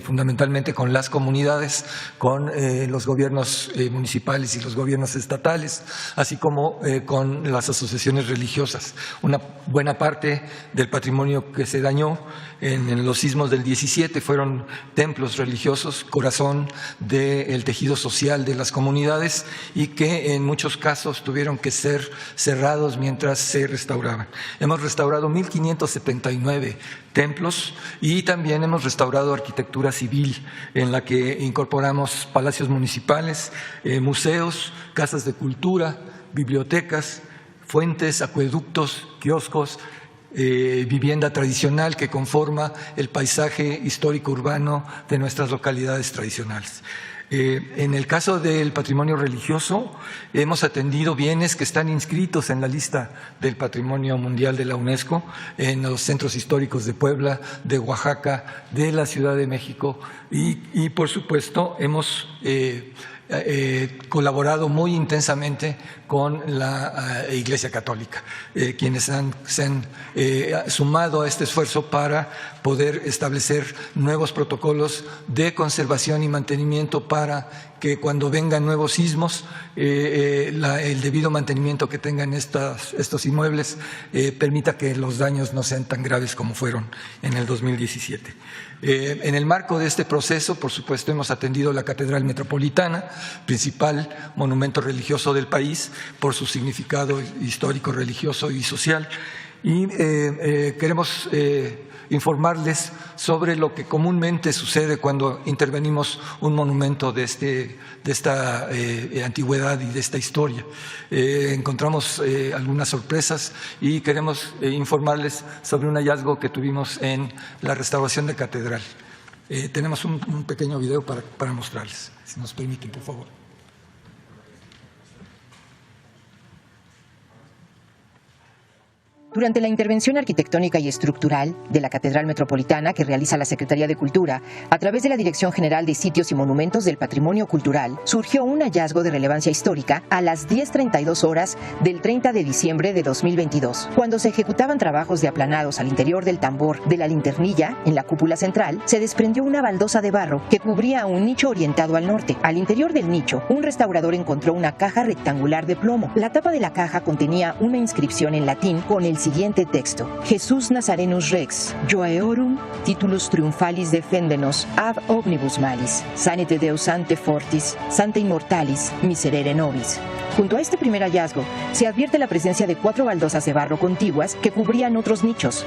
fundamentalmente con las comunidades, con los gobiernos municipales y los gobiernos estatales, así como con las asociaciones religiosas. Una buena parte del patrimonio que se dañó en los sismos del 17 fueron templos religiosos, corazón del tejido social de las comunidades, y que en muchos casos tuvieron que ser cerrados mientras se restauraban. Hemos restaurado 1.579 templos y también hemos restaurado arquitectura civil, en la que incorporamos palacios municipales, museos, casas de cultura, bibliotecas, fuentes, acueductos, kioscos, vivienda tradicional que conforma el paisaje histórico urbano de nuestras localidades tradicionales. En el caso del patrimonio religioso, hemos atendido bienes que están inscritos en la lista del Patrimonio Mundial de la UNESCO en los centros históricos de Puebla, de Oaxaca, de la Ciudad de México, y por supuesto hemos colaborado muy intensamente con la Iglesia Católica, quienes se han sumado a este esfuerzo para poder establecer nuevos protocolos de conservación y mantenimiento para que cuando vengan nuevos sismos, el debido mantenimiento que tengan estos inmuebles permita que los daños no sean tan graves como fueron en el 2017. En el marco de este proceso, por supuesto, hemos atendido la Catedral Metropolitana, principal monumento religioso del país, por su significado histórico, religioso y social, y queremos informarles sobre lo que comúnmente sucede cuando intervenimos un monumento de esta antigüedad y de esta historia. Encontramos algunas sorpresas y queremos informarles sobre un hallazgo que tuvimos en la restauración de catedral. Tenemos un pequeño video para mostrarles, si nos permiten, por favor. Durante la intervención arquitectónica y estructural de la Catedral Metropolitana que realiza la Secretaría de Cultura, a través de la Dirección General de Sitios y Monumentos del Patrimonio Cultural, surgió un hallazgo de relevancia histórica a las 10:32 horas del 30 de diciembre de 2022. Cuando se ejecutaban trabajos de aplanados al interior del tambor de la linternilla, en la cúpula central, se desprendió una baldosa de barro que cubría un nicho orientado al norte. Al interior del nicho, un restaurador encontró una caja rectangular de plomo. La tapa de la caja contenía una inscripción en latín con el siguiente texto: Jesús Nazarenus Rex, Joaeorum, titulus triunfalis defendenos ab omnibus malis, sanite Deus ante fortis, sante immortalis, miserere nobis. Junto a este primer hallazgo, se advierte la presencia de 4 baldosas de barro contiguas que cubrían otros nichos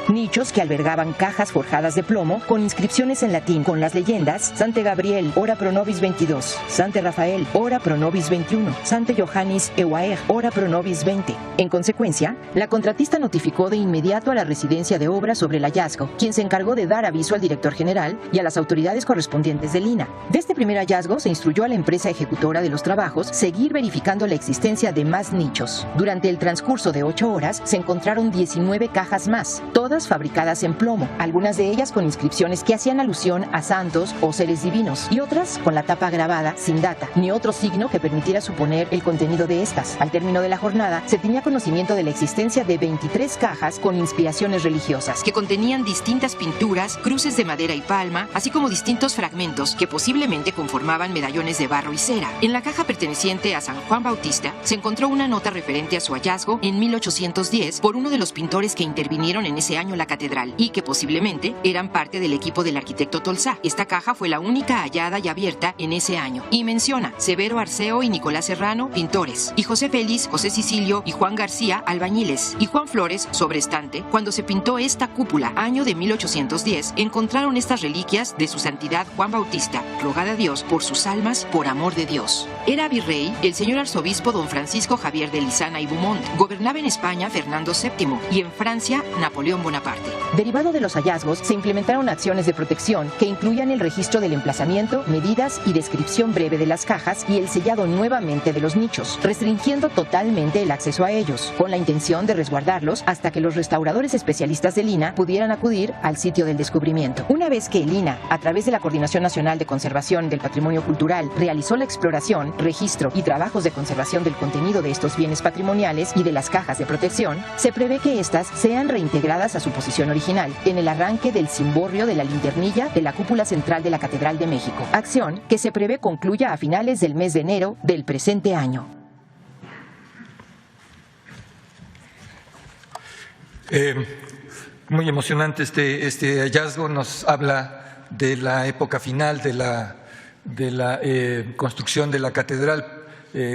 que albergaban cajas forjadas de plomo con inscripciones en latín con las leyendas: Sante Gabriel, ora pro nobis 22, Sante Rafael, ora pro nobis 21, Sante Johannis Ewaer, ora pro nobis 20. En consecuencia, la contratista notificó de inmediato a la Residencia de Obras sobre el hallazgo, quien se encargó de dar aviso al director general y a las autoridades correspondientes del INAH. De este primer hallazgo se instruyó a la empresa ejecutora de los trabajos seguir verificando la existencia existencia de más nichos. Durante el transcurso de 8 horas se encontraron 19 cajas más, todas fabricadas en plomo, algunas de ellas con inscripciones que hacían alusión a santos o seres divinos, y otras con la tapa grabada sin data, ni otro signo que permitiera suponer el contenido de estas. Al término de la jornada, se tenía conocimiento de la existencia de 23 cajas con inspiraciones religiosas, que contenían distintas pinturas, cruces de madera y palma, así como distintos fragmentos que posiblemente conformaban medallones de barro y cera. En la caja perteneciente a San Juan Bautista se encontró una nota referente a su hallazgo en 1810 por uno de los pintores que intervinieron en ese año la catedral y que posiblemente eran parte del equipo del arquitecto Tolsá. Esta caja fue la única hallada y abierta en ese año. Y menciona Severo Arceo y Nicolás Serrano, pintores, y José Félix, José Sicilio y Juan García, albañiles, y Juan Flores, sobrestante. Cuando se pintó esta cúpula, año de 1810, encontraron estas reliquias de su santidad Juan Bautista. Rogad a Dios por sus almas, por amor de Dios. Era virrey el señor arzobispo don Francisco Javier de Lizana y Beaumont. Gobernaba en España Fernando VII y en Francia Napoleón Bonaparte. Derivado de los hallazgos, se implementaron acciones de protección que incluían el registro del emplazamiento, medidas y descripción breve de las cajas y el sellado nuevamente de los nichos, restringiendo totalmente el acceso a ellos, con la intención de resguardarlos hasta que los restauradores especialistas del INAH pudieran acudir al sitio del descubrimiento. Una vez que el INAH, a través de la Coordinación Nacional de Conservación del Patrimonio Cultural, realizó la exploración, registro y trabajos de conservación del contenido de estos bienes patrimoniales y de las cajas de protección, se prevé que éstas sean reintegradas a su posición original en el arranque del cimborrio de la linternilla de la cúpula central de la Catedral de México, acción que se prevé concluya a finales del mes de enero del presente año. Muy emocionante este hallazgo, nos habla de la época final de la construcción de la catedral,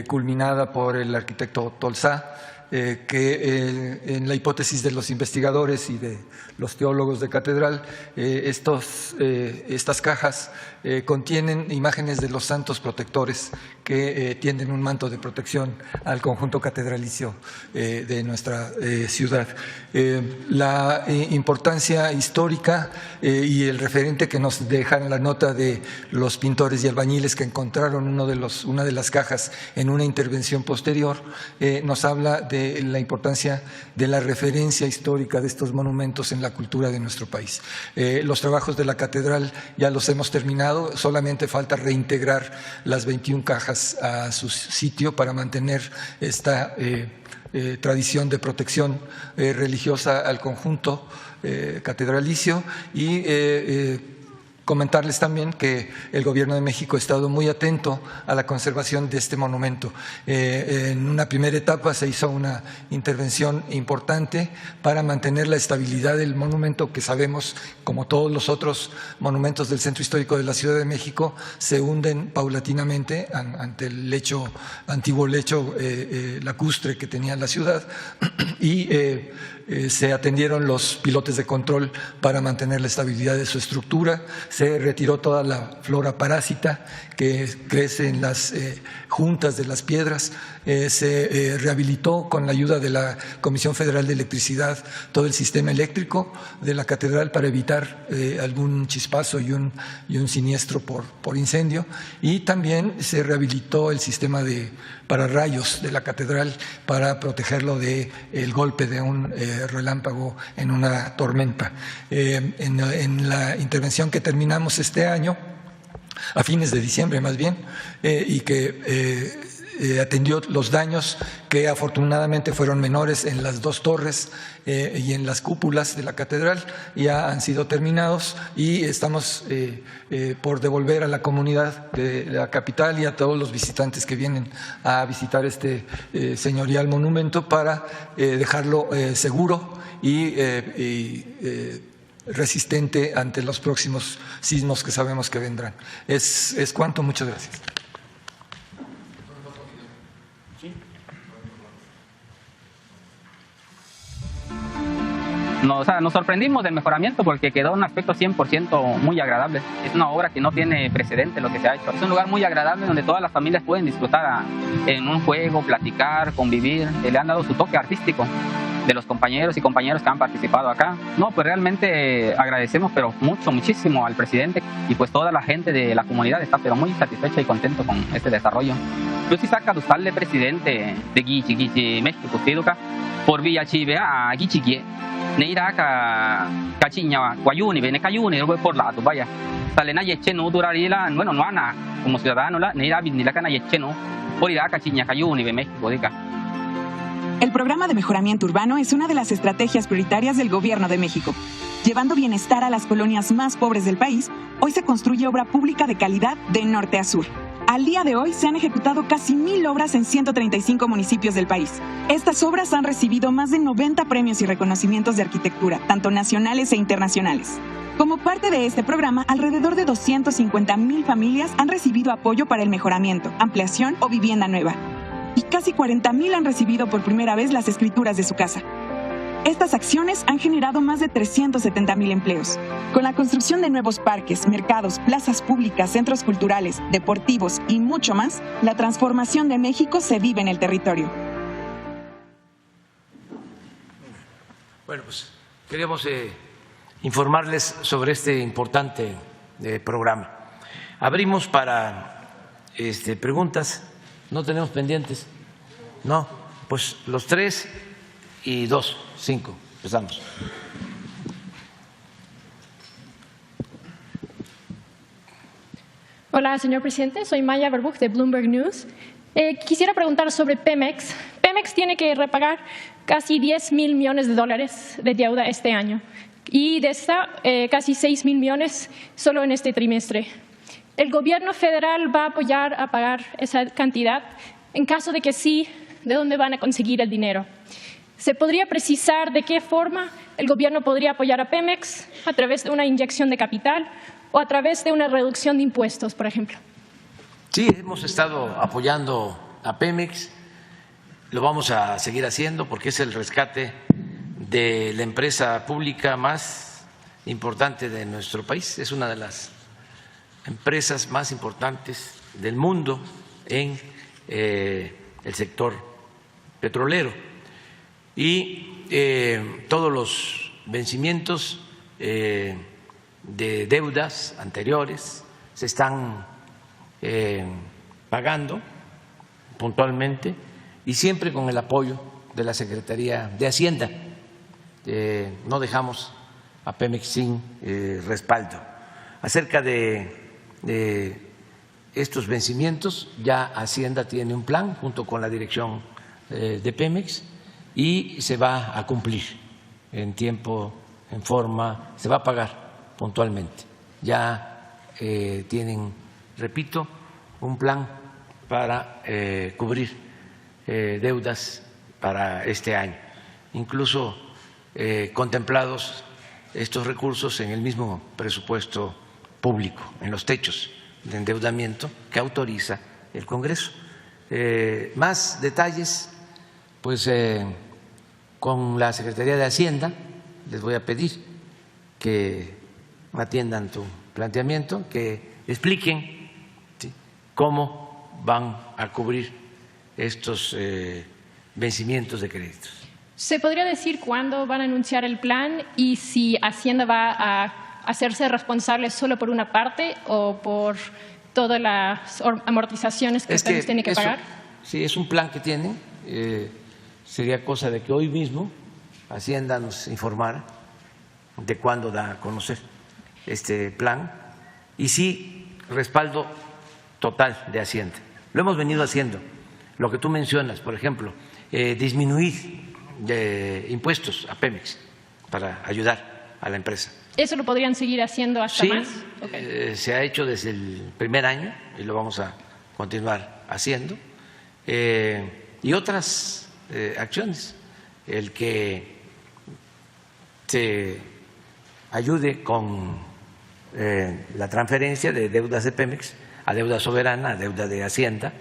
culminada por el arquitecto Tolsá, que en la hipótesis de los investigadores y de los teólogos de catedral, estas cajas contienen imágenes de los santos protectores que tienden un manto de protección al conjunto catedralicio de nuestra ciudad. La importancia histórica y el referente que nos dejan la nota de los pintores y albañiles que encontraron una de las cajas en una intervención posterior nos habla de la importancia de la referencia histórica de estos monumentos en la cultura de nuestro país. Los trabajos de la catedral ya los hemos terminado, solamente falta reintegrar las 21 cajas a su sitio para mantener esta tradición de protección religiosa al conjunto catedralicio y comentarles también que el Gobierno de México ha estado muy atento a la conservación de este monumento. En una primera etapa se hizo una intervención importante para mantener la estabilidad del monumento, que sabemos, como todos los otros monumentos del Centro Histórico de la Ciudad de México, se hunden paulatinamente ante el antiguo lecho lacustre que tenía la ciudad y se atendieron los pilotes de control para mantener la estabilidad de su estructura. Se retiró toda la flora parásita que crece en las juntas de las piedras. Se rehabilitó con la ayuda de la Comisión Federal de Electricidad todo el sistema eléctrico de la catedral para evitar algún chispazo y un siniestro por incendio. Y también se rehabilitó el sistema de pararrayos de la catedral para protegerlo del golpe de un relámpago en una tormenta. En la intervención que terminamos este año, a fines de diciembre más bien, y que atendió los daños que afortunadamente fueron menores en las dos torres y en las cúpulas de la catedral, ya han sido terminados y estamos por devolver a la comunidad de la capital y a todos los visitantes que vienen a visitar este señorial monumento para dejarlo seguro y resistente ante los próximos sismos que sabemos que vendrán. Es cuanto, muchas gracias. Nos sorprendimos del mejoramiento porque quedó un aspecto 100% muy agradable. Es una obra que no tiene precedente lo que se ha hecho. Es un lugar muy agradable donde todas las familias pueden disfrutar en un juego, platicar, convivir. Le han dado su toque artístico de los compañeros y compañeras que han participado acá. No, pues realmente agradecemos, pero muchísimo al presidente y pues toda la gente de la comunidad está pero muy satisfecha y contento con este desarrollo. Yo sí saca dostarle presidente de Gichi México, por vía chive a Gichi, Neira Cachiña, Guayuni, Venecayuni, por lado, vaya. Salena Yecheno, Durarila, bueno, no ana, como ciudadano, Neira Vinilacana Yecheno, por ir a Cachiña, Cayuni, México, El programa de mejoramiento urbano es una de las estrategias prioritarias del Gobierno de México. Llevando bienestar a las colonias más pobres del país, hoy se construye obra pública de calidad de norte a sur. Al día de hoy se han ejecutado casi 1,000 obras en 135 municipios del país. Estas obras han recibido más de 90 premios y reconocimientos de arquitectura, tanto nacionales e internacionales. Como parte de este programa, alrededor de 250,000 familias han recibido apoyo para el mejoramiento, ampliación o vivienda nueva. Y casi 40,000 han recibido por primera vez las escrituras de su casa. Estas acciones han generado más de 370,000 empleos. Con la construcción de nuevos parques, mercados, plazas públicas, centros culturales, deportivos y mucho más, la transformación de México se vive en el territorio. Bueno, pues queríamos informarles sobre este importante programa. Abrimos para preguntas. ¿No tenemos pendientes? No, pues los 3 y 2, 5. Empezamos. Hola, señor presidente. Soy Maya Verbuch de Bloomberg News. Quisiera preguntar sobre Pemex. Pemex tiene que repagar casi 10,000 millones de dólares de deuda este año y de esta casi 6,000 millones solo en este trimestre. ¿El gobierno federal va a apoyar a pagar esa cantidad? En caso de que sí, ¿de dónde van a conseguir el dinero? ¿Se podría precisar de qué forma el gobierno podría apoyar a Pemex? ¿A través de una inyección de capital o a través de una reducción de impuestos, por ejemplo? Sí, hemos estado apoyando a Pemex. Lo vamos a seguir haciendo porque es el rescate de la empresa pública más importante de nuestro país. Es una de las empresas más importantes del mundo en el sector petrolero y todos los vencimientos de deudas anteriores se están pagando puntualmente y siempre con el apoyo de la Secretaría de Hacienda. No dejamos a Pemex sin respaldo. Acerca de estos vencimientos, ya Hacienda tiene un plan junto con la dirección de Pemex y se va a cumplir en tiempo, en forma, se va a pagar puntualmente. Ya tienen, repito, un plan para cubrir deudas para este año, incluso contemplados estos recursos en el mismo presupuesto público, en los techos de endeudamiento que autoriza el Congreso. Más detalles, pues con la Secretaría de Hacienda les voy a pedir que atiendan tu planteamiento, que expliquen cómo van a cubrir estos vencimientos de créditos. ¿Se podría decir cuándo van a anunciar el plan y si Hacienda va a hacerse responsable solo por una parte o por todas las amortizaciones que ustedes tienen que pagar? Sí, es un plan que tienen. Sería cosa de que hoy mismo Hacienda nos informara de cuándo da a conocer este plan y sí, respaldo total de Hacienda. Lo hemos venido haciendo. Lo que tú mencionas, por ejemplo, disminuir impuestos a Pemex para ayudar a la empresa. ¿Eso lo podrían seguir haciendo hasta más? Sí, se ha hecho desde el primer año y lo vamos a continuar haciendo. Y otras acciones, el que se ayude con la transferencia de deudas de Pemex a deuda soberana, a deuda de Hacienda,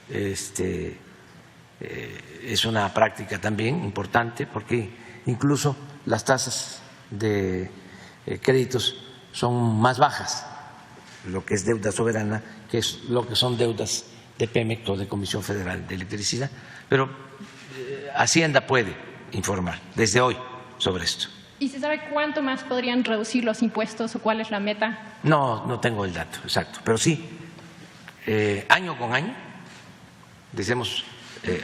es una práctica también importante porque incluso las tasas de créditos son más bajas, lo que es deuda soberana, que es lo que son deudas de Pemex o de Comisión Federal de Electricidad, pero Hacienda puede informar desde hoy sobre esto. ¿Y se sabe cuánto más podrían reducir los impuestos o cuál es la meta? No tengo el dato exacto, pero sí, año con año les hemos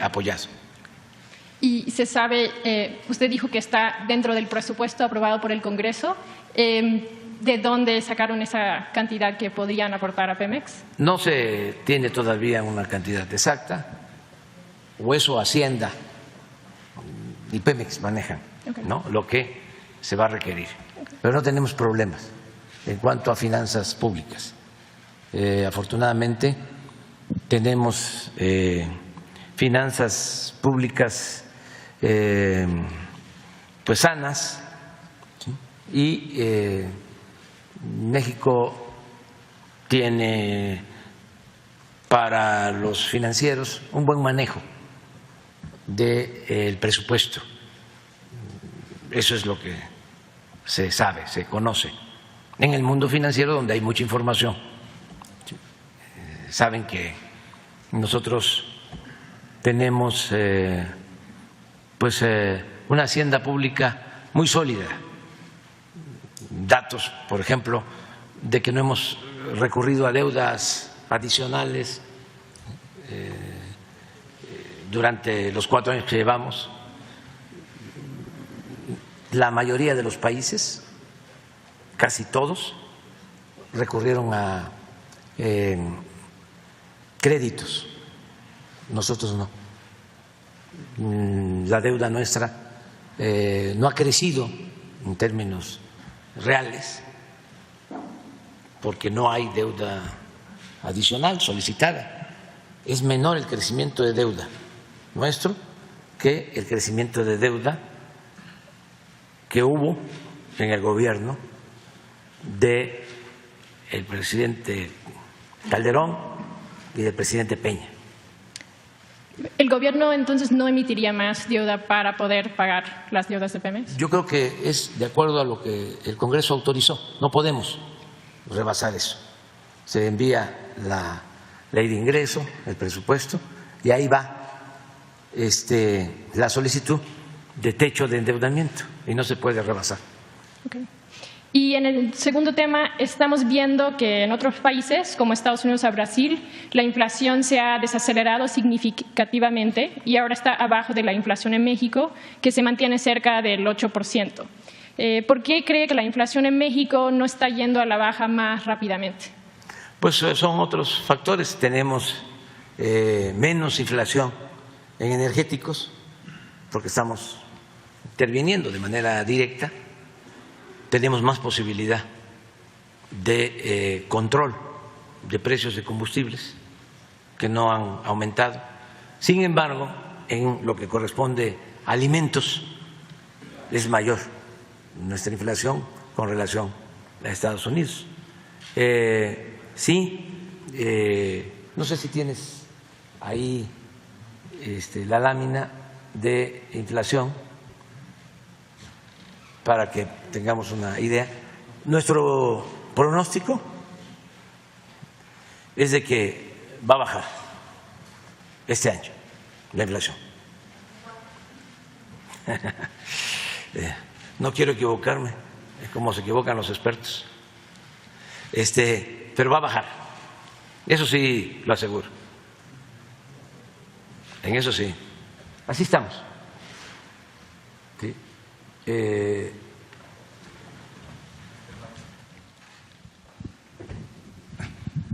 apoyado. Y se sabe, usted dijo que está dentro del presupuesto aprobado por el Congreso. ¿De dónde sacaron esa cantidad que podrían aportar a Pemex? No se tiene todavía una cantidad exacta, o eso Hacienda y Pemex manejan, ¿no?, lo que se va a requerir. Pero no tenemos problemas en cuanto a finanzas públicas. Afortunadamente tenemos finanzas públicas pues sanas, ¿sí? Y México tiene para los financieros un buen manejo del presupuesto. Eso es lo que se sabe, se conoce en el mundo financiero, donde hay mucha información. Saben que nosotros tenemos pues una hacienda pública muy sólida. Datos, por ejemplo, de que no hemos recurrido a deudas adicionales durante los 4 años que llevamos. La mayoría de los países, casi todos, recurrieron a créditos. Nosotros no. La deuda nuestra no ha crecido en términos reales porque no hay deuda adicional solicitada. Es menor el crecimiento de deuda nuestro que el crecimiento de deuda que hubo en el gobierno del presidente Calderón y del presidente Peña. ¿El gobierno entonces no emitiría más deuda para poder pagar las deudas de Pemex? Yo creo que es de acuerdo a lo que el Congreso autorizó. No podemos rebasar eso. Se envía la ley de ingreso, el presupuesto, y ahí va la solicitud de techo de endeudamiento y no se puede rebasar. Okay. Y en el segundo tema, estamos viendo que en otros países, como Estados Unidos o Brasil, la inflación se ha desacelerado significativamente y ahora está abajo de la inflación en México, que se mantiene cerca del 8%. ¿Por qué cree que la inflación en México no está yendo a la baja más rápidamente? Pues son otros factores. Tenemos menos inflación en energéticos porque estamos interviniendo de manera directa. Tenemos más posibilidad de control de precios de combustibles que no han aumentado. Sin embargo, en lo que corresponde a alimentos es mayor nuestra inflación con relación a Estados Unidos. No sé si tienes ahí la lámina de inflación para que tengamos una idea. Nuestro pronóstico es de que va a bajar este año la inflación. No quiero equivocarme, es como se equivocan los expertos. Pero va a bajar. Eso sí lo aseguro. En eso sí. Así estamos. ¿Sí?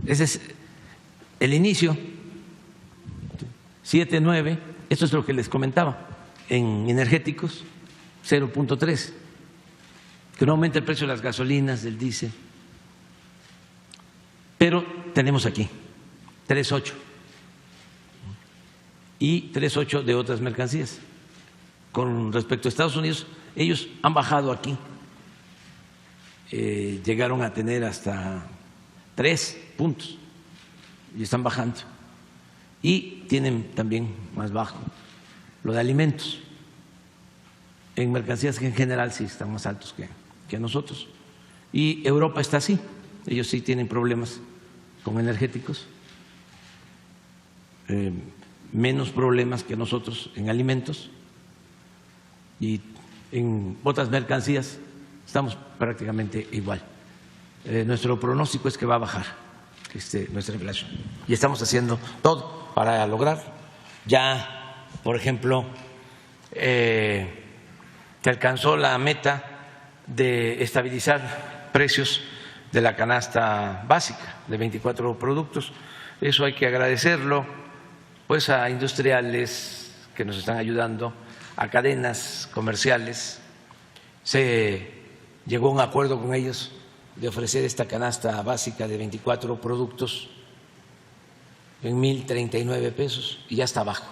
Ese es el inicio, 7.9, esto es lo que les comentaba, en energéticos 0.3, que no aumenta el precio de las gasolinas, del diésel, pero tenemos aquí 3.8 y 3.8 de otras mercancías. Con respecto a Estados Unidos, ellos han bajado aquí, llegaron a tener hasta 3 puntos y están bajando. Y tienen también más bajo lo de alimentos. En mercancías que en general sí están más altos que nosotros. Y Europa está así, ellos sí tienen problemas con energéticos, menos problemas que nosotros en alimentos. Y en otras mercancías estamos prácticamente igual. Nuestro pronóstico es que va a bajar nuestra inflación y estamos haciendo todo para lograr Ya, por ejemplo, se alcanzó la meta de estabilizar precios de la canasta básica de 24 productos. Eso hay que agradecerlo pues a industriales que nos están ayudando, a cadenas comerciales. Se llegó a un acuerdo con ellos de ofrecer esta canasta básica de 24 productos en 1,039 pesos y ya está abajo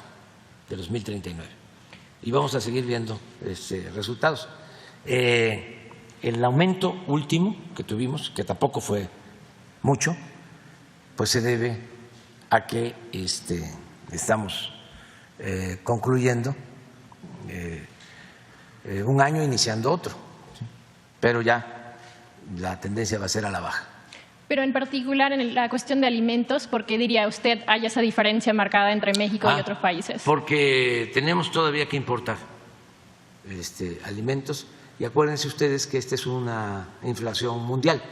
de los 1,039. Y vamos a seguir viendo resultados. El aumento último que tuvimos, que tampoco fue mucho, pues se debe a que estamos concluyendo un año iniciando otro, ¿sí? Pero ya la tendencia va a ser a la baja. Pero en particular en la cuestión de alimentos, ¿por qué diría usted hay esa diferencia marcada entre México y otros países? Porque tenemos todavía que importar alimentos. Y acuérdense ustedes que esta es una inflación mundial,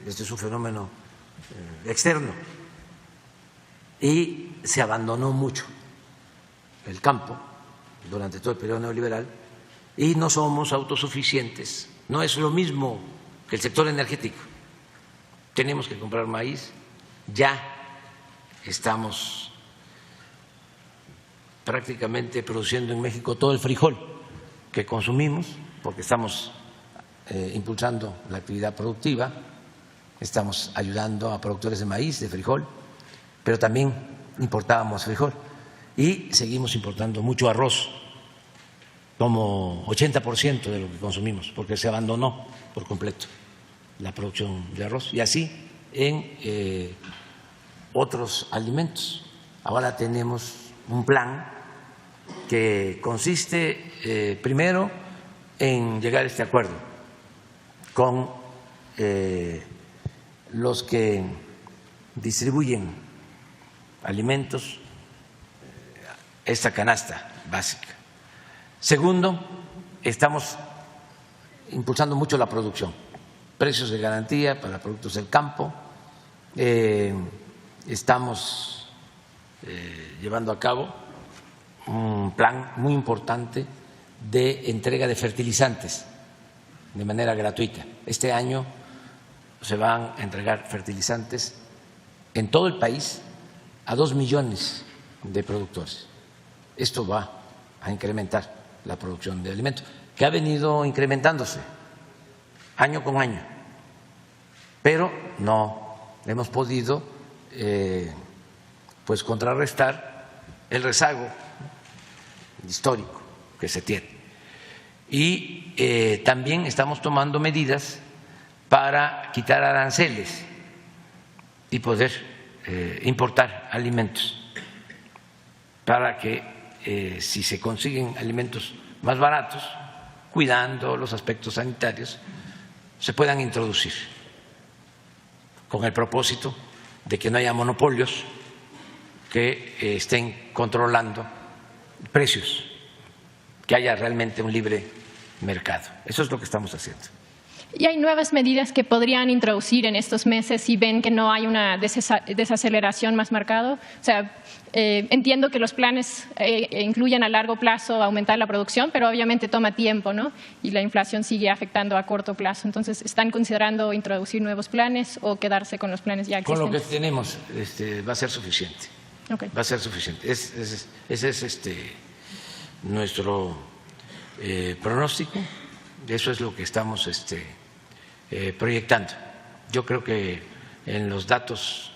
este es un fenómeno externo y se abandonó mucho el campo durante todo el periodo neoliberal y no somos autosuficientes. No es lo mismo que el sector energético. Tenemos que comprar maíz, ya estamos prácticamente produciendo en México todo el frijol que consumimos, porque estamos impulsando la actividad productiva, estamos ayudando a productores de maíz, de frijol, pero también importábamos frijol y seguimos importando mucho arroz, como 80% de lo que consumimos, porque se abandonó por completo la producción de arroz y así en otros alimentos. Ahora tenemos un plan que consiste primero en llegar a este acuerdo con los que distribuyen alimentos, esta canasta básica. Segundo, estamos impulsando mucho la producción, precios de garantía para productos del campo. Estamos llevando a cabo un plan muy importante de entrega de fertilizantes de manera gratuita. Este año se van a entregar fertilizantes en todo el país a 2 millones de productores. Esto va a incrementar la producción de alimentos, que ha venido incrementándose año con año, pero no hemos podido pues contrarrestar el rezago histórico que se tiene. Y también estamos tomando medidas para quitar aranceles y poder importar alimentos, para que si se consiguen alimentos más baratos, cuidando los aspectos sanitarios, se puedan introducir, con el propósito de que no haya monopolios que estén controlando precios, que haya realmente un libre mercado. Eso es lo que estamos haciendo. ¿Y hay nuevas medidas que podrían introducir en estos meses si ven que no hay una desaceleración más marcada? O sea, entiendo que los planes incluyen a largo plazo aumentar la producción, pero obviamente toma tiempo, ¿no? Y la inflación sigue afectando a corto plazo. Entonces, ¿están considerando introducir nuevos planes o quedarse con los planes ya existentes? Con lo que tenemos va a ser suficiente. Okay. Va a ser suficiente. Ese es nuestro pronóstico. Eso es lo que estamos proyectando. Yo creo que en los datos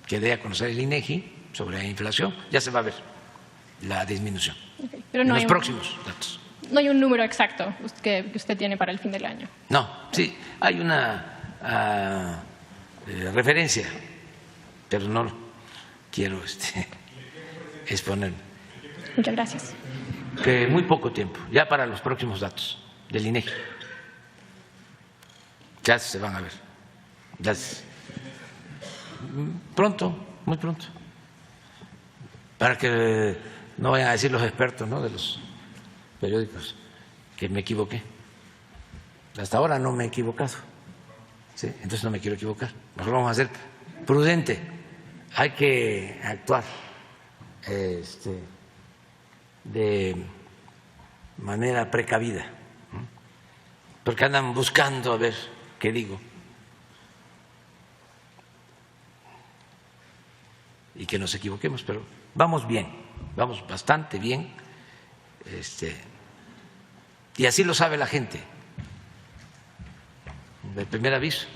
que dé a conocer el INEGI sobre la inflación ya se va a ver la disminución. Okay. Pero no en los próximos datos. No hay un número exacto que usted tiene para el fin del año. No, sí, hay una referencia, pero no quiero exponerme. Muchas gracias. Que muy poco tiempo, ya para los próximos datos del INEGI. Ya se van a ver. Pronto, muy pronto. Para que no vayan a decir los expertos, ¿no?, de los periódicos que me equivoqué. Hasta ahora no me he equivocado. ¿Sí? Entonces no me quiero equivocar. Mejor vamos a ser prudente. Hay que actuar de manera precavida, porque andan buscando a ver qué digo y que nos equivoquemos, pero vamos bien, vamos bastante bien, y así lo sabe la gente de primer aviso.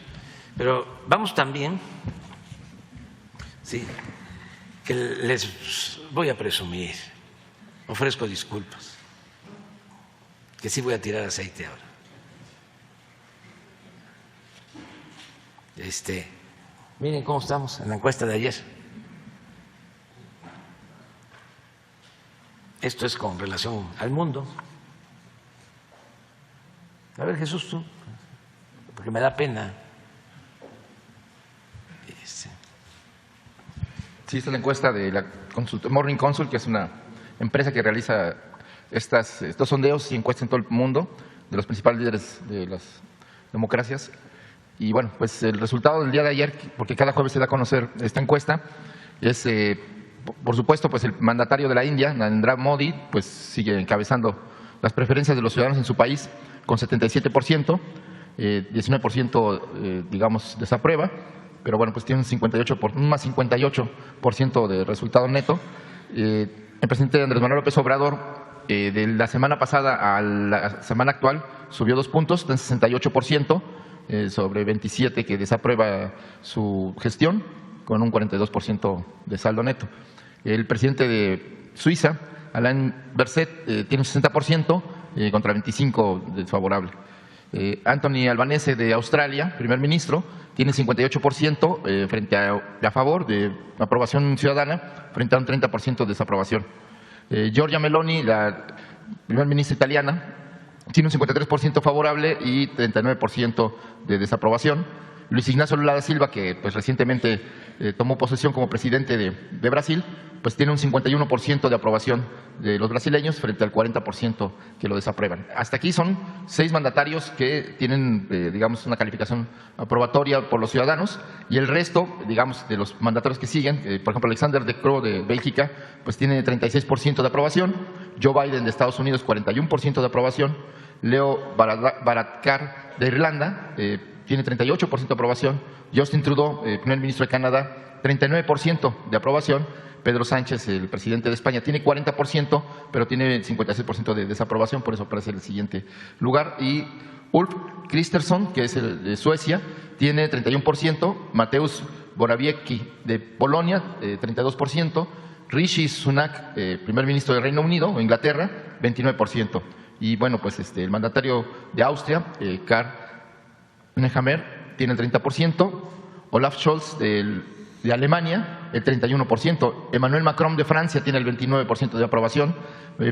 Pero vamos también, sí, que les voy a presumir, ofrezco disculpas, que sí voy a tirar aceite ahora. Miren cómo estamos en la encuesta de ayer. Esto es con relación al mundo. A ver, Jesús, tú, porque me da pena. Sí, esta es la encuesta de la Morning Consult, que es una empresa que realiza estos sondeos y encuestas en todo el mundo de los principales líderes de las democracias. Y bueno, pues el resultado del día de ayer, porque cada jueves se da a conocer esta encuesta, es, por supuesto, pues el mandatario de la India, Narendra Modi, pues sigue encabezando las preferencias de los ciudadanos en su país con 77%, 19% digamos desaprueba, pero bueno, pues tiene un más 58% de resultado neto. El presidente Andrés Manuel López Obrador, de la semana pasada a la semana actual, subió 2 puntos, está en 68%, sobre 27% que desaprueba su gestión, con un 42% de saldo neto. El presidente de Suiza, Alain Berset, tiene un 60% contra 25% desfavorable. Anthony Albanese de Australia, primer ministro, tiene 58% frente a favor de aprobación ciudadana, frente a un 30% de desaprobación. Giorgia Meloni, la primer ministra italiana, tiene un 53% favorable y 39% de desaprobación. Luis Ignacio Lula da Silva, que pues recientemente tomó posesión como presidente de Brasil, pues tiene un 51% de aprobación de los brasileños frente al 40% que lo desaprueban. Hasta aquí son 6 mandatarios que tienen, digamos, una calificación aprobatoria por los ciudadanos, y el resto, digamos, de los mandatarios que siguen, por ejemplo, Alexander De Croo de Bélgica, pues tiene 36% de aprobación, Joe Biden de Estados Unidos 41% de aprobación, Leo Varadkar de Irlanda tiene 38% de aprobación, Justin Trudeau, primer ministro de Canadá, 39% de aprobación, Pedro Sánchez, el presidente de España, tiene 40%, pero tiene 56% de desaprobación, por eso aparece en el siguiente lugar. Y Ulf Kristersson, que es el de Suecia, tiene 31%, Mateusz Morawiecki de Polonia, 32%, Rishi Sunak, primer ministro del Reino Unido o Inglaterra, 29%. Y bueno, pues el mandatario de Austria, Karl Nehammer, tiene el 30%, Olaf Scholz de Alemania, el 31%, Emmanuel Macron de Francia tiene el 29% de aprobación,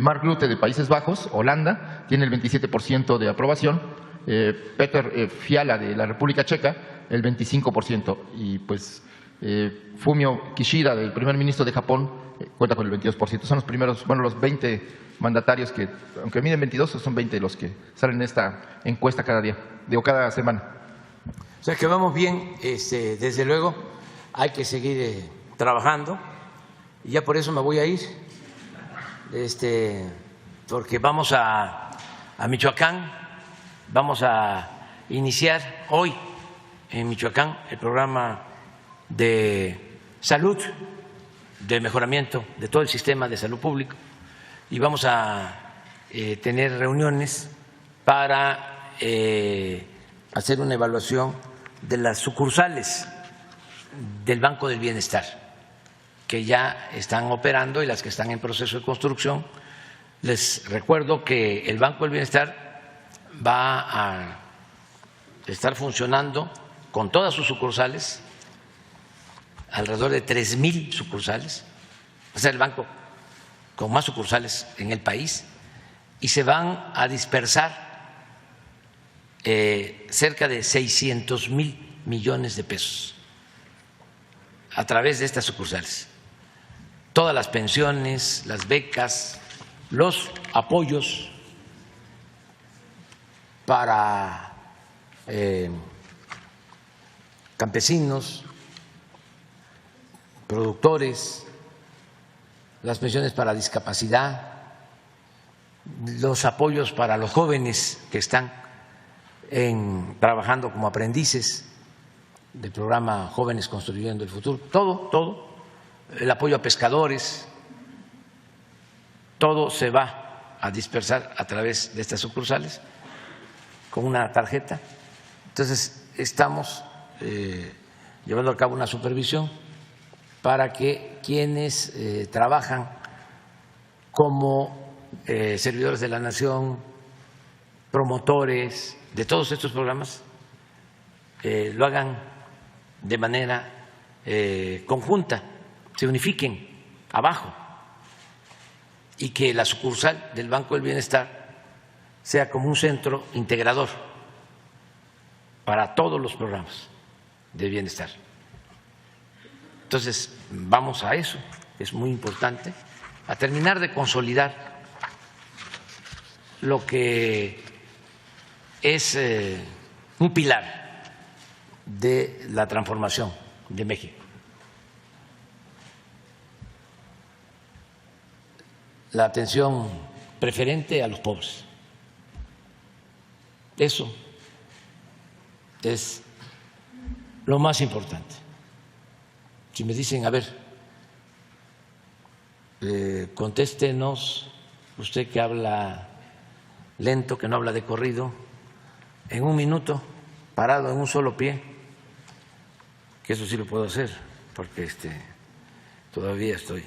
Mark Rutte de Países Bajos, Holanda, tiene el 27% de aprobación, Peter Fiala de la República Checa, el 25%, y pues Fumio Kishida, del primer ministro de Japón, cuenta con el 22%. Son los primeros, bueno, los 20 mandatarios que, aunque miden 22, son 20 los que salen en esta encuesta cada día, cada semana. O sea que vamos bien, desde luego hay que seguir trabajando, y ya por eso me voy a ir, porque vamos a Michoacán, vamos a iniciar hoy en Michoacán el programa de salud, de mejoramiento de todo el sistema de salud público, y vamos a tener reuniones para hacer una evaluación de las sucursales del Banco del Bienestar, que ya están operando y las que están en proceso de construcción. Les recuerdo que el Banco del Bienestar va a estar funcionando con todas sus sucursales, alrededor de 3,000 sucursales, va a ser el banco con más sucursales en el país, y se van a dispersar cerca de 600,000 millones de pesos a través de estas sucursales. Todas las pensiones, las becas, los apoyos para campesinos, productores, las pensiones para discapacidad, los apoyos para los jóvenes que están trabajando como aprendices del programa Jóvenes Construyendo el Futuro, todo, el apoyo a pescadores, todo se va a dispersar a través de estas sucursales con una tarjeta. Entonces, estamos llevando a cabo una supervisión para que quienes trabajan como servidores de la nación, promotores de todos estos programas, lo hagan de manera conjunta, se unifiquen abajo, y que la sucursal del Banco del Bienestar sea como un centro integrador para todos los programas de bienestar. Entonces, vamos a eso, es muy importante, a terminar de consolidar lo que es un pilar de la transformación de México. La atención preferente a los pobres. Eso es lo más importante. Si me dicen, a ver, contéstenos, usted que habla lento, que no habla de corrido, en un minuto, parado en un solo pie, que eso sí lo puedo hacer, porque todavía estoy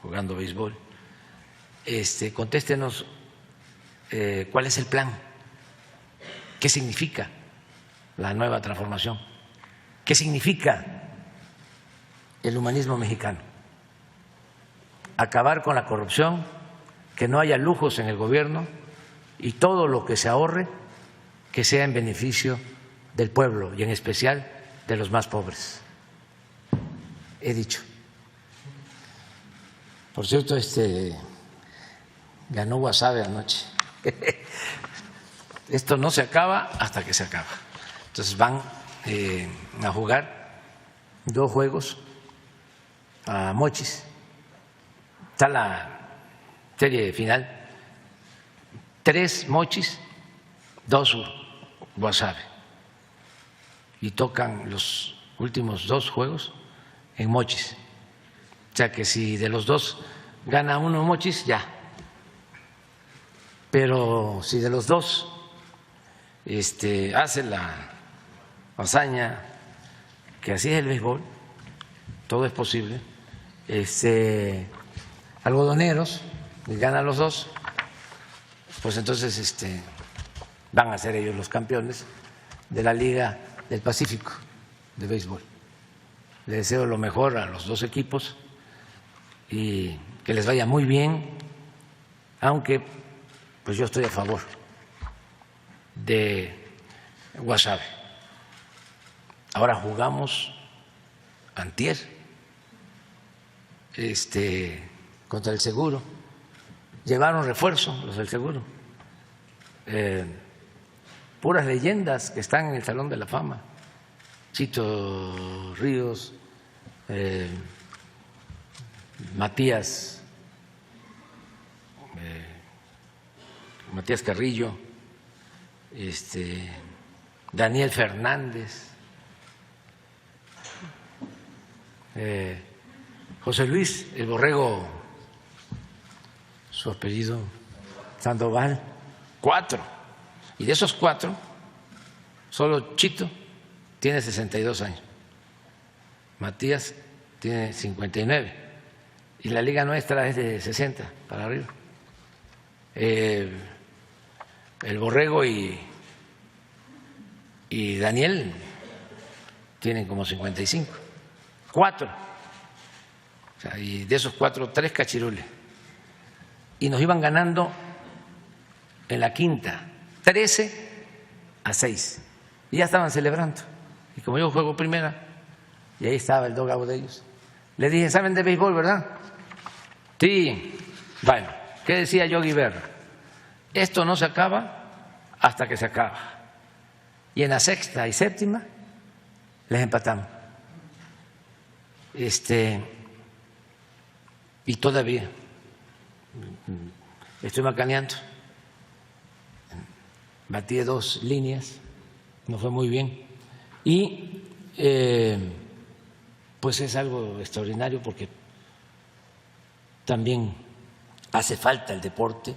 jugando béisbol. Contéstenos cuál es el plan, qué significa la nueva transformación, qué significa el humanismo mexicano, acabar con la corrupción, que no haya lujos en el gobierno y todo lo que se ahorre que sea en beneficio del pueblo y en especial de los más pobres. He dicho. Por cierto, ganó Guasave anoche. Esto no se acaba hasta que se acaba. Entonces van a jugar 2 juegos a Mochis. Está la serie final. 3 Mochis, 2 Guasave. Y tocan los últimos 2 juegos en Mochis. O sea que si de los 2 gana uno Mochis, ya. Pero si de los 2 hace la hazaña, que así es el béisbol, todo es posible, Algodoneros, y ganan los 2, pues entonces van a ser ellos los campeones de la Liga del Pacífico de béisbol. Le deseo lo mejor a los 2 equipos y que les vaya muy bien, aunque pues yo estoy a favor de Guasave. Ahora jugamos antier contra el Seguro. Llevaron refuerzo los del Seguro. Puras leyendas que están en el Salón de la Fama. Chito Ríos, Matías Carrillo, Daniel Fernández, José Luis el Borrego, su apellido Sandoval, 4. Y de esos 4, solo Chito tiene 62 años, Matías tiene 59 y la liga nuestra es de 60 para arriba. El Borrego y Daniel tienen como 55, 4. O sea, y de esos 4, 3 cachirules. Y nos iban ganando en la quinta, 13-6. Y ya estaban celebrando. Y como yo juego primera, y ahí estaba el dogado de ellos, le dije, ¿saben de béisbol, verdad? Sí. Bueno, ¿qué decía Yogi Berra? Esto no se acaba hasta que se acaba. Y en la sexta y séptima les empatamos. y todavía estoy macaneando. Batí 2 líneas, no fue muy bien. Y pues es algo extraordinario porque también hace falta el deporte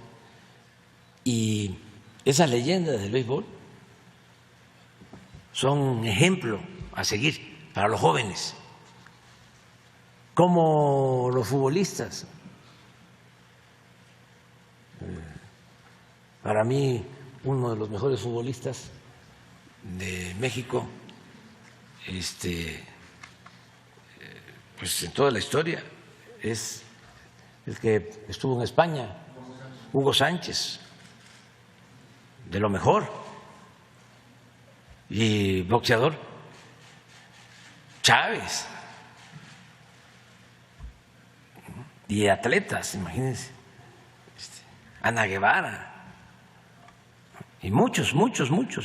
y esas leyendas del béisbol son ejemplo a seguir para los jóvenes, como los futbolistas. Para mí, uno de los mejores futbolistas de México, pues en toda la historia, es el que estuvo en España, Hugo Sánchez, de lo mejor, y boxeador Chávez, y atletas, imagínense, Ana Guevara, y muchos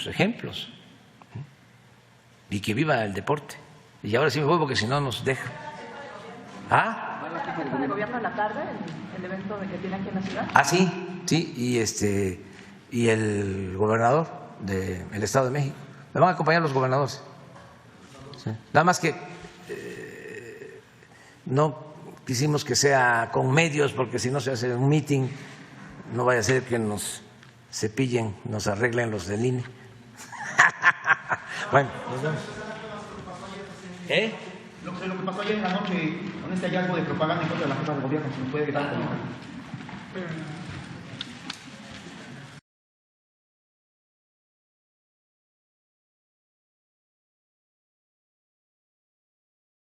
ejemplos. Y que viva el deporte. Y ahora sí me voy porque si no nos deja. ¿Ah? ¿El gobierno en la tarde, el evento que tiene aquí en la ciudad? Ah, sí, y el gobernador del Estado de México. Me van a acompañar los gobernadores. Sí. Nada más que no quisimos que sea con medios, porque si no se hace un meeting, no vaya a ser que nos cepillen, nos arreglen los del INE. Bueno, nos vemos. Lo que pasó ayer en la noche, con este hallazgo de propaganda en contra de la jefa del gobierno, ¿se nos puede dar?